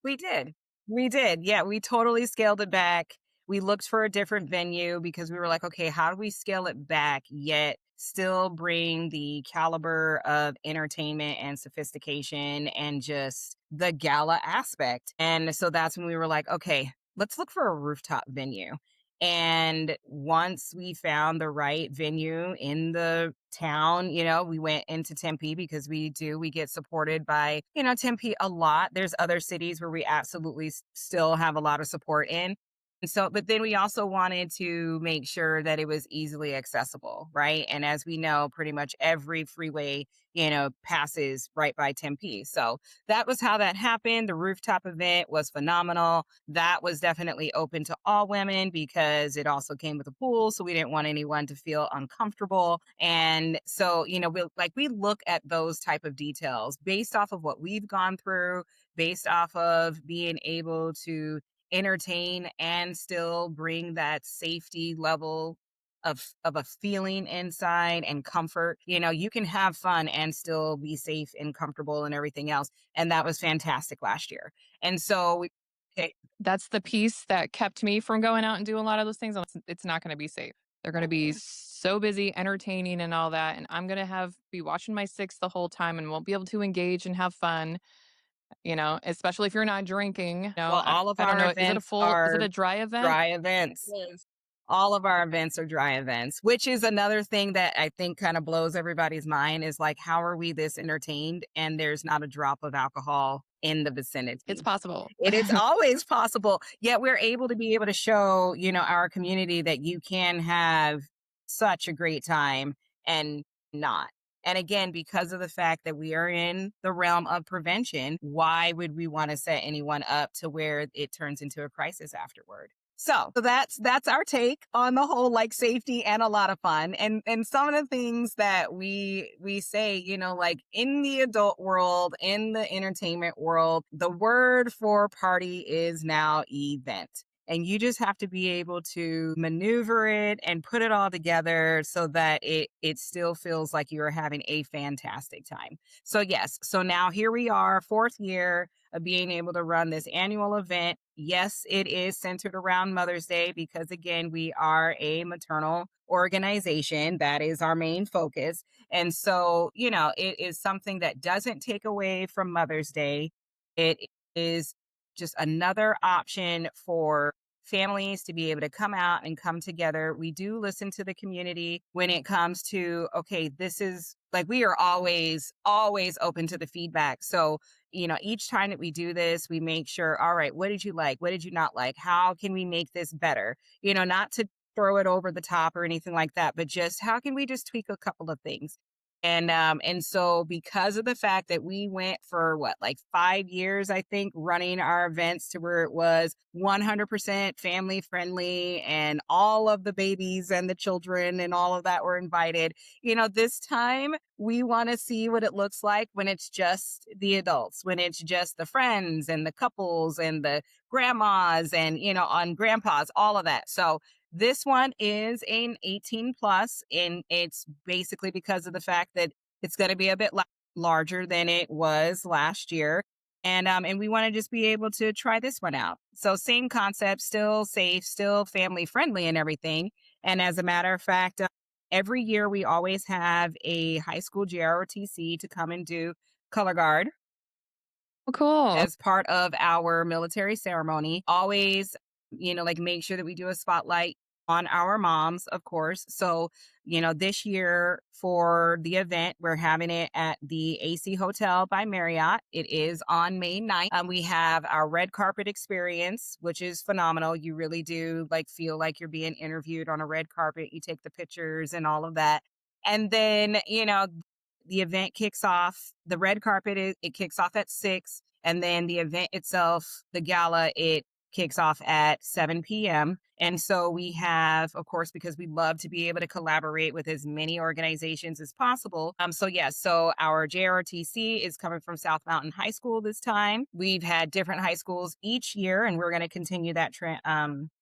We did. We did. Yeah, we totally scaled it back. We looked for a different venue because we were like, okay, how do we scale it back yet still bring the caliber of entertainment and sophistication and just the gala aspect? And so that's when we were like, okay, let's look for a rooftop venue. And once we found the right venue in the town, we went into Tempe because we get supported by, Tempe a lot. There's other cities where we absolutely still have a lot of support in. And so, but then we also wanted to make sure that it was easily accessible, right? And as we know, pretty much every freeway, passes right by Tempe. So that was how that happened. The rooftop event was phenomenal. That was definitely open to all women because it also came with a pool. So we didn't want anyone to feel uncomfortable. And so, we look at those type of details based off of what we've gone through, based off of being able to entertain and still bring that safety level of a feeling inside and comfort. You can have fun and still be safe and comfortable and everything else. And that was fantastic last year. And so we okay, that's the piece that kept me from going out and do a lot of those things. It's not going to be safe. They're going to be so busy entertaining and all that. And I'm going to be watching my six the whole time and won't be able to engage and have fun, especially if you're not drinking. well, all of I don't our know. events Is it are a dry event? dry events. Yes. All of our events are dry events, which is another thing that I think kind of blows everybody's mind is like, how are we this entertained and there's not a drop of alcohol in the It's vicinity? possible. It is always possible. Yet we're able to show, our community that you can have such a great time and not. And again, because of the fact that we are in the realm of prevention, why would we want to set anyone up to where it turns into a crisis afterward? So that's our take on the whole like safety and a lot of fun. And some of the things that we say, like in the adult world, in the entertainment world, the word for party is now event. And you just have to be able to maneuver it and put it all together so that it still feels like you are having a fantastic time. So yes, so now here we are, fourth year of being able to run this annual event. Yes, it is centered around Mother's Day because, again, we are a maternal organization. That is our main focus. And so, it is something that doesn't take away from Mother's Day. It is just another option for families to be able to come out and come together. We do listen to the community when it comes to, okay, this is like we are always, always open to the feedback. So, each time that we do this, we make sure, all right, what did you like? What did you not like? How can we make this better? Not to throw it over the top or anything like that, but just how can we just tweak a couple of things? And so because of the fact that we went for what, like 5 years, I think, running our events to where it was 100% family friendly and all of the babies and the children and all of that were invited. This time we want to see what it looks like when it's just the adults, when it's just the friends and the couples and the grandmas and, on grandpas, all of that. So this one is an 18 plus, and it's basically because of the fact that it's going to be a bit larger than it was last year. And we want to just be able to try this one out. So same concept, still safe, still family friendly and everything. And as a matter of fact, every year we always have a high school JROTC to come and do color guard Oh, cool. as part of our military ceremony. Always, like make sure that we do a spotlight on our moms, of course. So, this year for the event, we're having it at the AC Hotel by Marriott. It is on May 9th. We have our red carpet experience, which is phenomenal. You really do like feel like you're being interviewed on a red carpet. You take the pictures and all of that. And then, the event kicks off. The red carpet, it kicks off at 6. And then the event itself, the gala, it kicks off at 7 p.m. And so we have, of course, because we love to be able to collaborate with as many organizations as possible. So our JRTC is coming from South Mountain High School this time. We've had different high schools each year, and we're going to continue that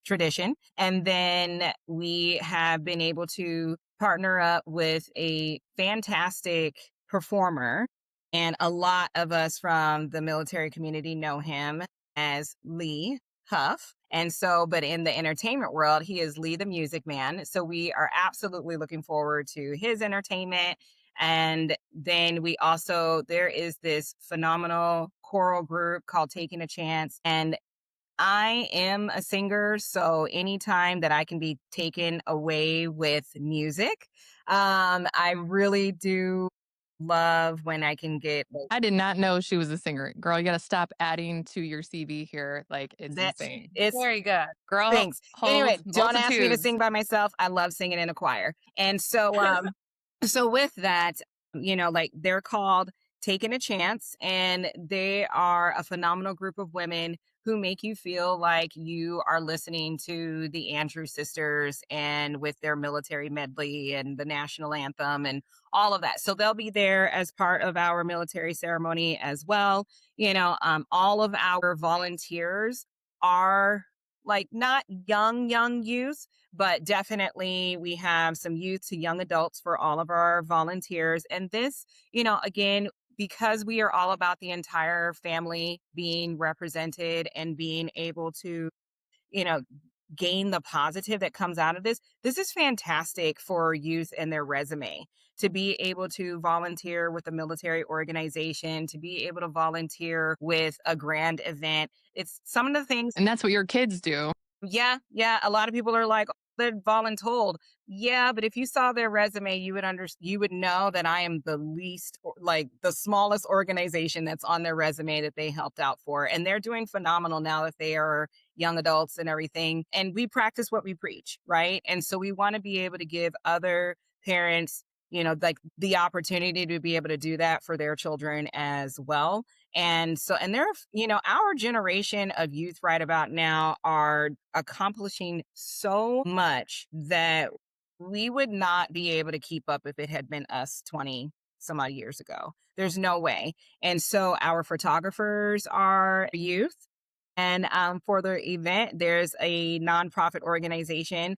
tradition. And then we have been able to partner up with a fantastic performer, and a lot of us from the military community know him as Lee Huff. And so, but in the entertainment world, he is Lee the Music Man. So we are absolutely looking forward to his entertainment. And then there is this phenomenal choral group called Taking a Chance. And I am a singer, so anytime that I can be taken away with music, I really do love when I can get like I did not know she was a singer. Girl, you gotta stop adding to your CV here. Like, it's that. insane. It's Very good. Girl Thanks. Anyway, holds don't ask me to multitudes. sing by myself. I love singing in a choir. And so so with that, like they're called Taking a Chance, and they are a phenomenal group of women who make you feel like you are listening to the Andrews sisters and with their military medley and the national anthem and all of that. So they'll be there as part of our military ceremony as well. All of our volunteers are like not young youth, but definitely we have some youth to young adults for all of our volunteers. And this, again, because we are all about the entire family being represented and being able to, you know, gain the positive that comes out of this. This is fantastic for youth and their resume to be able to volunteer with a military organization, to be able to volunteer with a grand event. It's some of the things. And that's what your kids do. Yeah, yeah. A lot of people are like, "Oh, they're voluntold." Yeah, but if you saw their resume, you would know that I am the least like the smallest organization that's on their resume that they helped out for. And they're doing phenomenal now that they are young adults and everything. And we practice what we preach, right? And so we want to be able to give other parents, like the opportunity to be able to do that for their children as well. And there, our generation of youth right about now are accomplishing so much that we would not be able to keep up if it had been us 20 some odd years ago. There's no way. And so our photographers are youth. And for the event, there's a nonprofit organization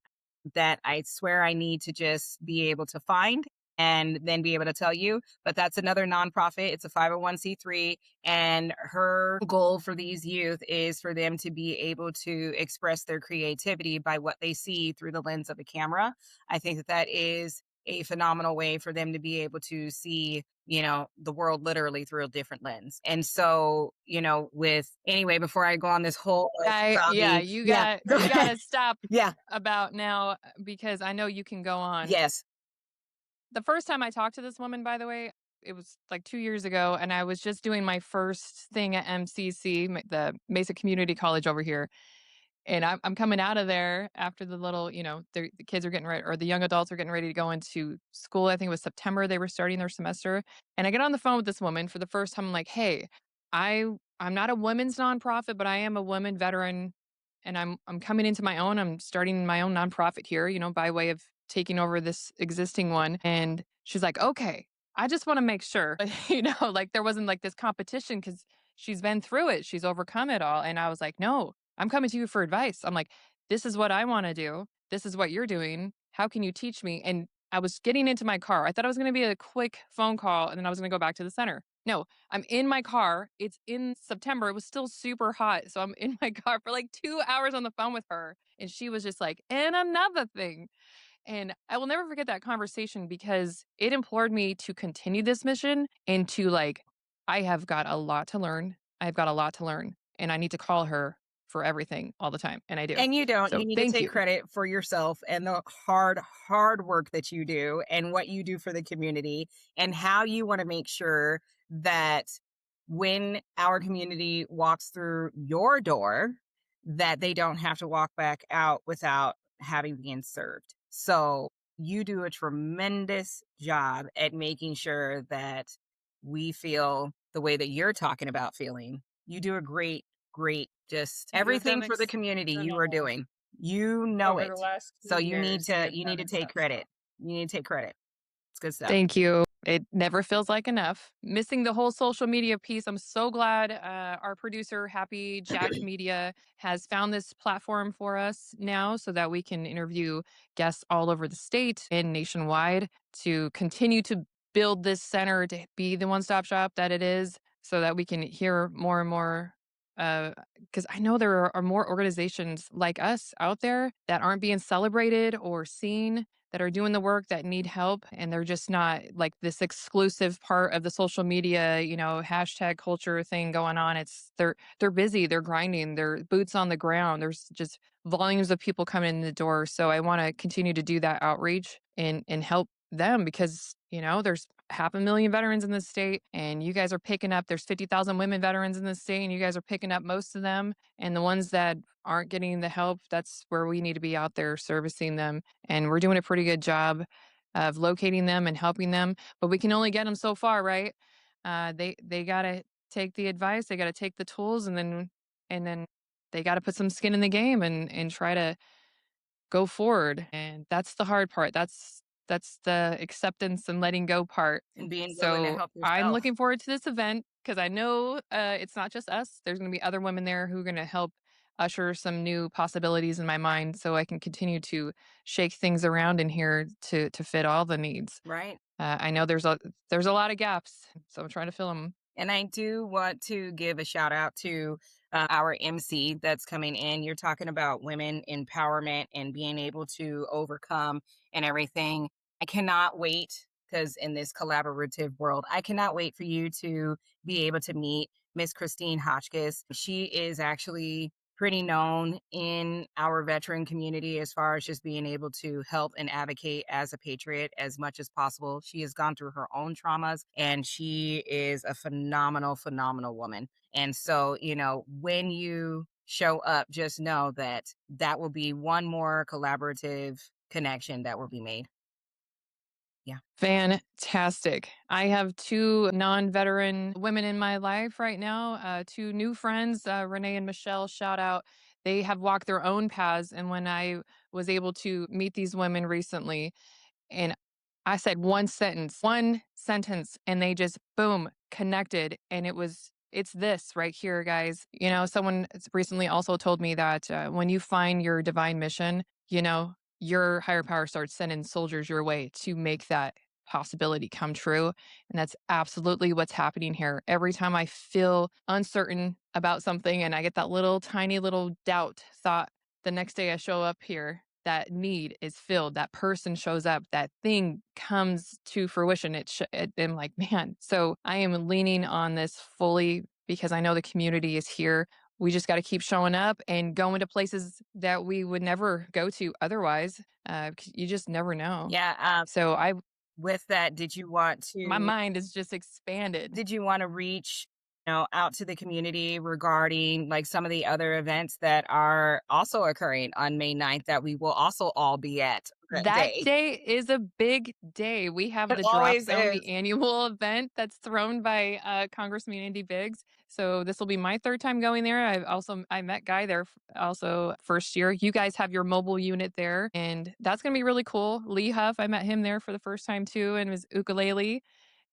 that I swear I need to just be able to find and then be able to tell you. But that's another nonprofit. It's a 501c3. And her goal for these youth is for them to be able to express their creativity by what they see through the lens of a camera. I think that that is a phenomenal way for them to be able to see the world literally through a different lens. And so, before I go on this whole Yeah, sobbing, you yeah, got go you ahead. gotta stop Yeah, about now because I know you can go on. yes. The first time I talked to this woman, by the way, it was like 2 years ago, and I was just doing my first thing at MCC, the Mesa Community College over here. And I'm coming out of there after the little, the kids are getting ready, or the young adults are getting ready to go into school. I think it was September they were starting their semester. And I get on the phone with this woman for the first time. I'm like, hey, I I'm not a women's nonprofit, but I am a woman veteran, and I'm coming into my own. I'm starting my own nonprofit here, by way of taking over this existing one. And she's like, okay, I just want to make sure, like there wasn't like this competition because she's been through it. She's overcome it all. And I was like, no, I'm coming to you for advice. I'm like, this is what I want to do. This is what you're doing. How can you teach me? And I was getting into my car. I thought it was going to be a quick phone call and then I was going to go back to the center. No, I'm in my car. It's in September. It was still super hot. So I'm in my car for like 2 hours on the phone with her. And she was just like, and another thing. And I will never forget that conversation because it implored me to continue this mission and to like, I have got a lot to learn. I've got a lot to learn. And I need to call her for everything all the time. And I do. And you don't. So You need to thank take you. credit for yourself and the hard work that you do and what you do for the community and how you want to make sure that when our community walks through your door, that they don't have to walk back out without having been served. So you do a tremendous job at making sure that we feel the way that you're talking about feeling. You do a great, just You have everything done for the community you are exceptional doing. You know over it. the last So 2 years. You you have need done to take exceptional. credit. You need to take credit. It's good stuff. Thank you. It never feels like enough. Missing the whole social media piece. I'm so glad our producer, Happy Jacked Media, has found this platform for us now so that we can interview guests all over the state and nationwide to continue to build this center to be the one stop shop that it is so that we can hear more and more. Because I know there are more organizations like us out there that aren't being celebrated or seen that are doing the work that need help and they're just not like this exclusive part of the social media, hashtag culture thing going on. It's they're busy, they're grinding, they're boots on the ground. There's just volumes of people coming in the door. So I want to continue to do that outreach and help them because, there's 500,000 veterans in the state and you guys are picking up there's 50,000 women veterans in the state and you guys are picking up most of them and the ones that aren't getting the help, that's where we need to be out there servicing them and we're doing a pretty good job of locating them and helping them. But we can only get them so far, right? They gotta take the advice, they gotta take the tools, and then they gotta put some skin in the game and try to go forward. And that's the hard part. That's the acceptance and letting go part. And being willing to So help I'm yourself. looking forward to this event because I know it's not just us. There's going to be other women there who are going to help usher some new possibilities in my mind, so I can continue to shake things around in here to fit all the needs. Right. I know there's a lot of gaps, so I'm trying to fill them. And I do want to give a shout out to our MC that's coming in. You're talking about women empowerment and being able to overcome and everything. I cannot wait because in this collaborative world, I cannot wait for you to be able to meet Miss Christine Hotchkiss. She is actually pretty known in our veteran community as far as just being able to help and advocate as a patriot as much as possible. She has gone through her own traumas and she is a phenomenal woman. And so, when you show up, just know that that will be one more collaborative connection that will be made. Yeah. Fantastic. I have two non-veteran women in my life right now, two new friends, Renee and Michelle, shout out. They have walked their own paths. And when I was able to meet these women recently, and I said one sentence, and they just boom, connected. And it's this right here, guys. Someone recently also told me that when you find your divine mission, your higher power starts sending soldiers your way to make that possibility come true. And that's absolutely what's happening here. Every time I feel uncertain about something and I get that little tiny little doubt thought, the next day I show up here, that need is filled, that person shows up, that thing comes to fruition. I'm like, man. So I am leaning on this fully because I know the community is here. We just got to keep showing up and going to places that we would never go to otherwise. 'Cause you just never know. Yeah. So With that, my mind is just expanded. did you want to reach out to the community regarding like some of the other events that are also occurring on May 9th that we will also all be at that That day. day is a big day. We have It the drop always zone, the is. annual event that's thrown by Congressman Andy Biggs. So this will be my third time going there. I met Guy there also first year. You guys have your mobile unit there, and that's gonna be really cool. Lee Huff, I met him there for the first time too, and his ukulele.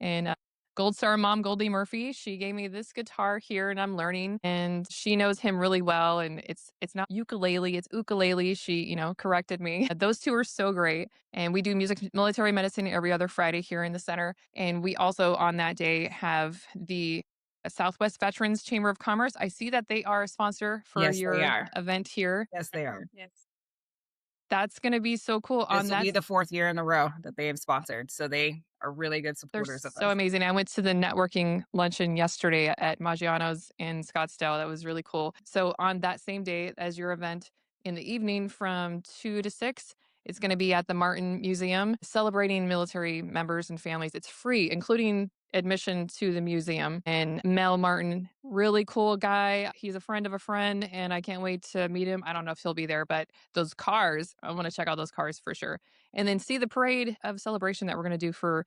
And Gold Star mom Goldie Murphy, she gave me this guitar here, and I'm learning. And she knows him really well. And it's not ukulele, it's ukulele. She corrected me. Those two are so great. And we do music military medicine every other Friday here in the center. And we also on that day have the Southwest Veterans Chamber of Commerce. I see that they are a sponsor for Yes, they your are. event here. Yes, they are. Yes. That's going to be so cool. This On will that be the fourth year in a row that they have sponsored. So they are really good They're supporters of so us. amazing. I went to the networking luncheon yesterday at Maggiano's in Scottsdale. That was really cool. So on that same day as your event in the evening from 2 to 6, it's going to be at the Martin Museum celebrating military members and families. It's free, including admission to the museum. And Mel Martin, really cool guy. He's a friend of a friend, and I can't wait to meet him. I don't know if he'll be there, but those cars, I want to check out those cars for sure. And then see the parade of celebration that we're going to do for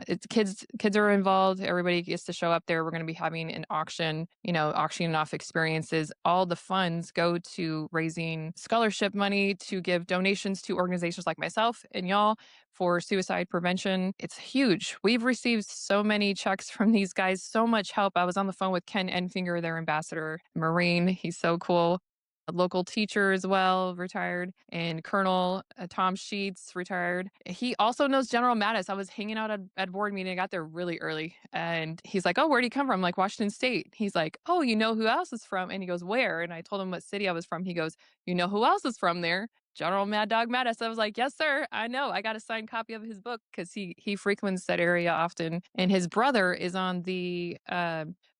it's kids are involved. Everybody gets to show up there. We're going to be having an auction, auctioning off experiences. All the funds go to raising scholarship money to give donations to organizations like myself and y'all for suicide prevention. It's huge. We've received so many checks from these guys, so much help. I was on the phone with Ken Enfinger, their ambassador, Marine. He's so cool. A local teacher as well, retired, and Colonel Tom Sheets, retired. He also knows General Mattis. I was hanging out at board meeting. I got there really early, and he's like, "Oh, where'd he come from?" I'm like, "Washington State." He's like, "Oh, you know who else is from?" And he goes, "Where?" And I told him what city I was from. He goes, "You know who else is from there?" General Mad Dog Mattis. I was like, "Yes, sir. I know. I got a signed copy of his book because he frequents that area often." And his brother is on the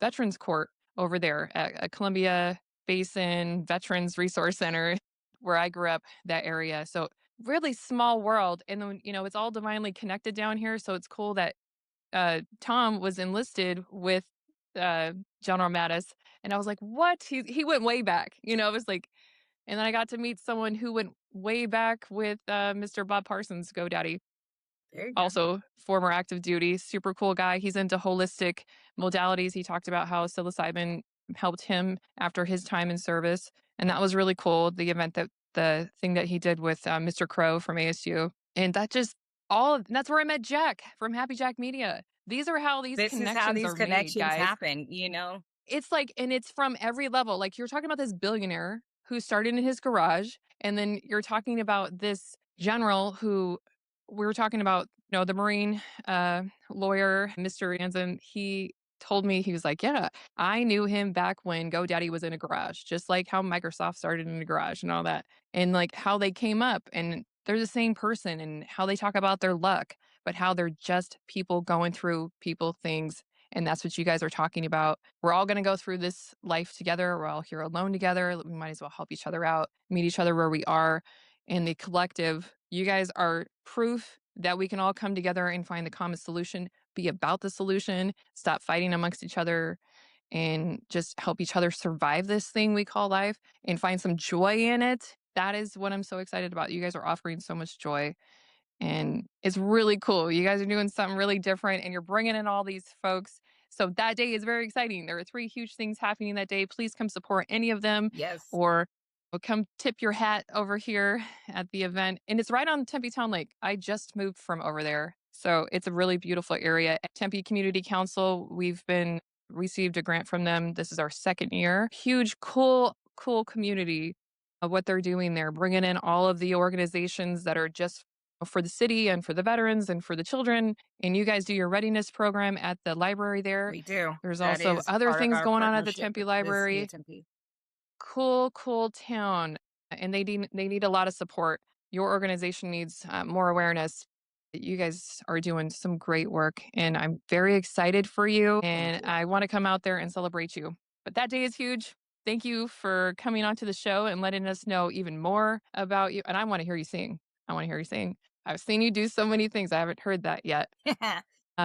Veterans Court over there at Columbia Basin Veterans Resource Center, where I grew up, that area. So really small world. And then, it's all divinely connected down here. So it's cool that Tom was enlisted with uh, General Mattis. And I was like, what? He went way back. It was like, and then I got to meet someone who went way back with Mr. Bob Parsons, GoDaddy, There you go. also former active duty, super cool guy. He's into holistic modalities. He talked about how psilocybin helped him after his time in service. And that was really cool. The thing that he did with Mr. Crow from ASU. And that's where I met Jack from Happy Jack Media. These are how these This is how connections these are made, connections guys. happen. It's like, and it's from every level. Like you're talking about this billionaire who started in his garage, and then you're talking about this general who we were talking about, the Marine lawyer, Mr. Anzen. He told me, he was like, yeah, I knew him back when GoDaddy was in a garage, just like how Microsoft started in a garage and all that, and like how they came up, and they're the same person, and how they talk about their luck, but how they're just people going through people things. And that's what you guys are talking about. We're all going to go through this life together. We're all here alone together. We might as well help each other out, meet each other where we are. And the collective, you guys are proof that we can all come together and find the common solution, be about the solution, stop fighting amongst each other, and just help each other survive this thing we call life and find some joy in it. That is what I'm so excited about. You guys are offering so much joy, and it's really cool. You guys are doing something really different, and you're bringing in all these folks. So that day is very exciting. There are 3 huge things happening that day. Please come support any of them, Yes. or come tip your hat over here at the event. And it's right on Tempe Town Lake. I just moved from over there. So it's a really beautiful area. At Tempe Community Council, we've been received a grant from them. This is our second year. Huge, cool community of what they're doing there, bringing in all of the organizations that are just for the city and for the veterans and for the children. And you guys do your readiness program at the library there. We do. There's That also is other part of things our going on at the partnership Tempe with the city of Library. Tempe. Cool town. And they need a lot of support. Your organization needs more awareness. You guys are doing some great work, and I'm very excited for you. Thank And you. I want to come out there and celebrate you. But that day is huge. Thank you for coming onto the show and letting us know even more about you. And I want to hear you sing. I want to hear you sing. I've seen you do so many things. I haven't heard that yet.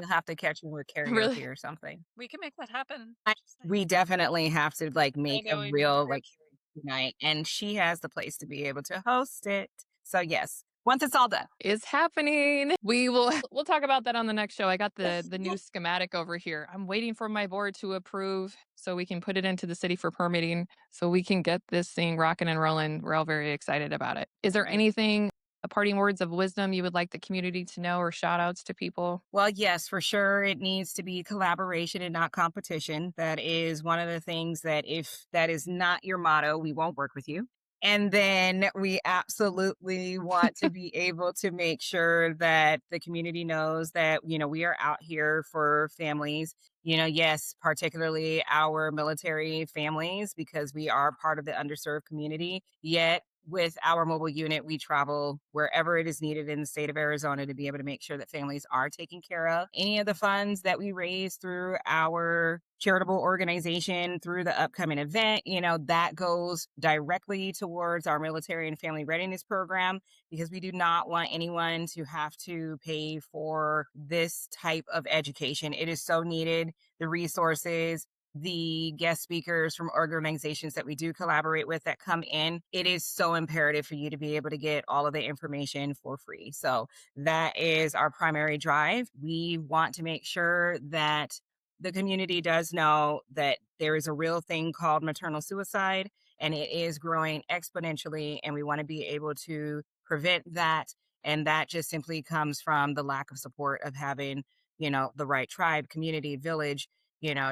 You'll have to catch me with Really? karaoke or something. We can make that happen. I Just saying. we definitely have to, like, I make a know we need real, to. like, karaoke night, and she has the place to be able to host it. So, yes, once it's all done. Is happening. We will we'll talk about that on the next show. I got the new schematic over here. I'm waiting for my board to approve so we can put it into the city for permitting so we can get this thing rocking and rolling. We're all very excited about it. Is there Right. anything, parting words of wisdom you would like the community to know or shout outs to people? Well, yes, for sure. It needs to be collaboration and not competition. That is one of the things that if that is not your motto, we won't work with you. And then we absolutely want to be able to make sure that the community knows that, we are out here for families. Yes, particularly our military families, because we are part of the underserved community. Yet with our mobile unit, we travel wherever it is needed in the state of Arizona to be able to make sure that families are taken care of. Any of the funds that we raise through our charitable organization, through the upcoming event, that goes directly towards our military and family readiness program because we do not want anyone to have to pay for this type of education. It is so needed. The resources, the guest speakers from organizations that we do collaborate with that come in, it is so imperative for you to be able to get all of the information for free. So that is our primary drive. We want to make sure that the community does know that there is a real thing called maternal suicide and it is growing exponentially. And we want to be able to prevent that. And that just simply comes from the lack of support of having, the right tribe, community, village,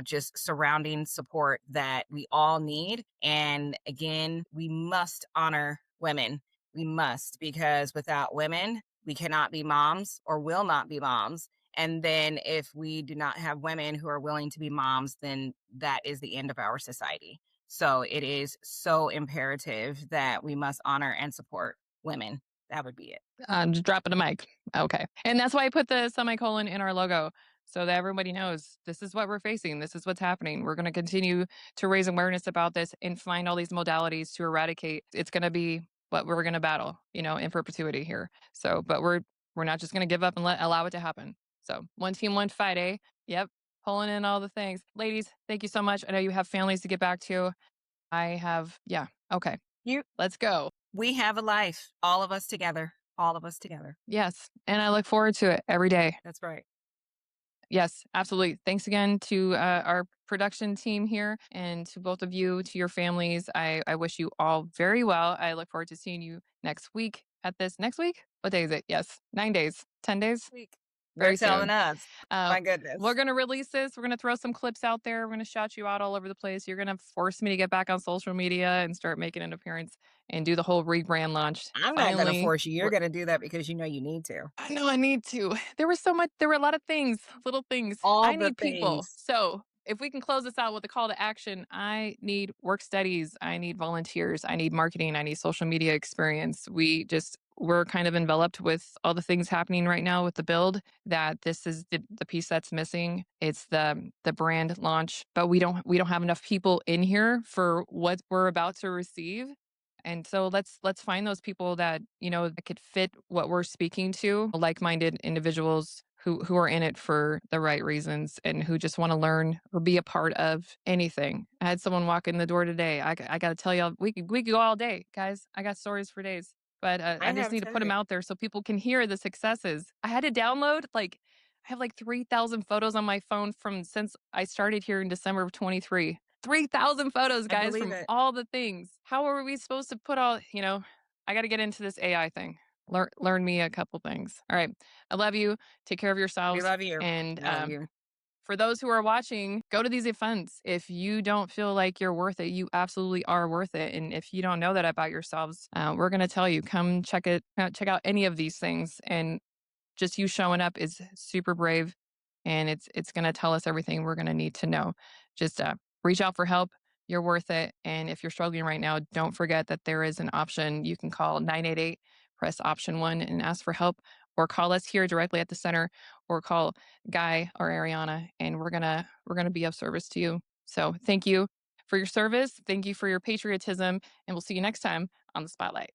just surrounding support that we all need. And again, we must honor women. We must, because without women, we cannot be moms or will not be moms. And then if we do not have women who are willing to be moms, then that is the end of our society. So it is so imperative that we must honor and support women. That would be it. Just dropping a mic. Okay. And that's why I put the semicolon in our logo so that everybody knows this is what we're facing. This is what's happening. We're going to continue to raise awareness about this and find all these modalities to eradicate. It's going to be what we're going to battle, in perpetuity here. So, but we're not just going to give up and allow it to happen. So, one team, one fight, eh? Yep. Pulling in all the things. Ladies, thank you so much. I know you have families to get back to. I have, yeah. Okay. You Let's go. We have a life, all of us together, all of us together. Yes. And I look forward to it every day. That's right. Yes, absolutely. Thanks again to our production team here and to both of you, to your families. I wish you all very well. I look forward to seeing you next week at this. Next week? What day is it? Yes, 9 days, 10 days, Week. You're very telling soon. us. Uh, My goodness. we're going to release this. We're going to throw some clips out there. We're going to shout you out all over the place. You're going to force me to get back on social media and start making an appearance and do the whole rebrand launch. I'm not going to Finally, force you. You're going to do that because you know you need to. I know I need to. There were a lot of things, little things. All I the need people. things. So if we can close this out with a call to action, I need work studies. I need volunteers. I need marketing. I need social media experience. We're kind of enveloped with all the things happening right now with the build that this is the piece that's missing. It's the brand launch, but we don't have enough people in here for what we're about to receive. And so let's find those people that could fit what we're speaking to, like-minded individuals who are in it for the right reasons and who just want to learn or be a part of anything. I had someone walk in the door today. I got to tell y'all, we could go all day, guys. I got stories for days, but I I just have need to put them too. out there so people can hear the successes. I had to download I have like 3,000 photos on my phone from since I started here in December of 23. 3,000 photos, I guys, believe from it. all the things. How are we supposed to put I got to get into this AI thing. Learn me a couple things. All right. I love you. Take care of We yourselves. love you. And We love you. for those who are watching, go to these events. If you don't feel like you're worth it, you absolutely are worth it. And if you don't know that about yourselves, we're going to tell you, come check out any of these things. And just you showing up is super brave, and it's going to tell us everything we're going to need to know. Just reach out for help. You're worth it. And if you're struggling right now, don't forget that there is an option. You can call 988, press option 1 and ask for help, or call us here directly at the center, or call Guy or Ariana, and we're going to be of service to you. So thank you for your service. Thank you for your patriotism, and we'll see you next time on the Spotlight.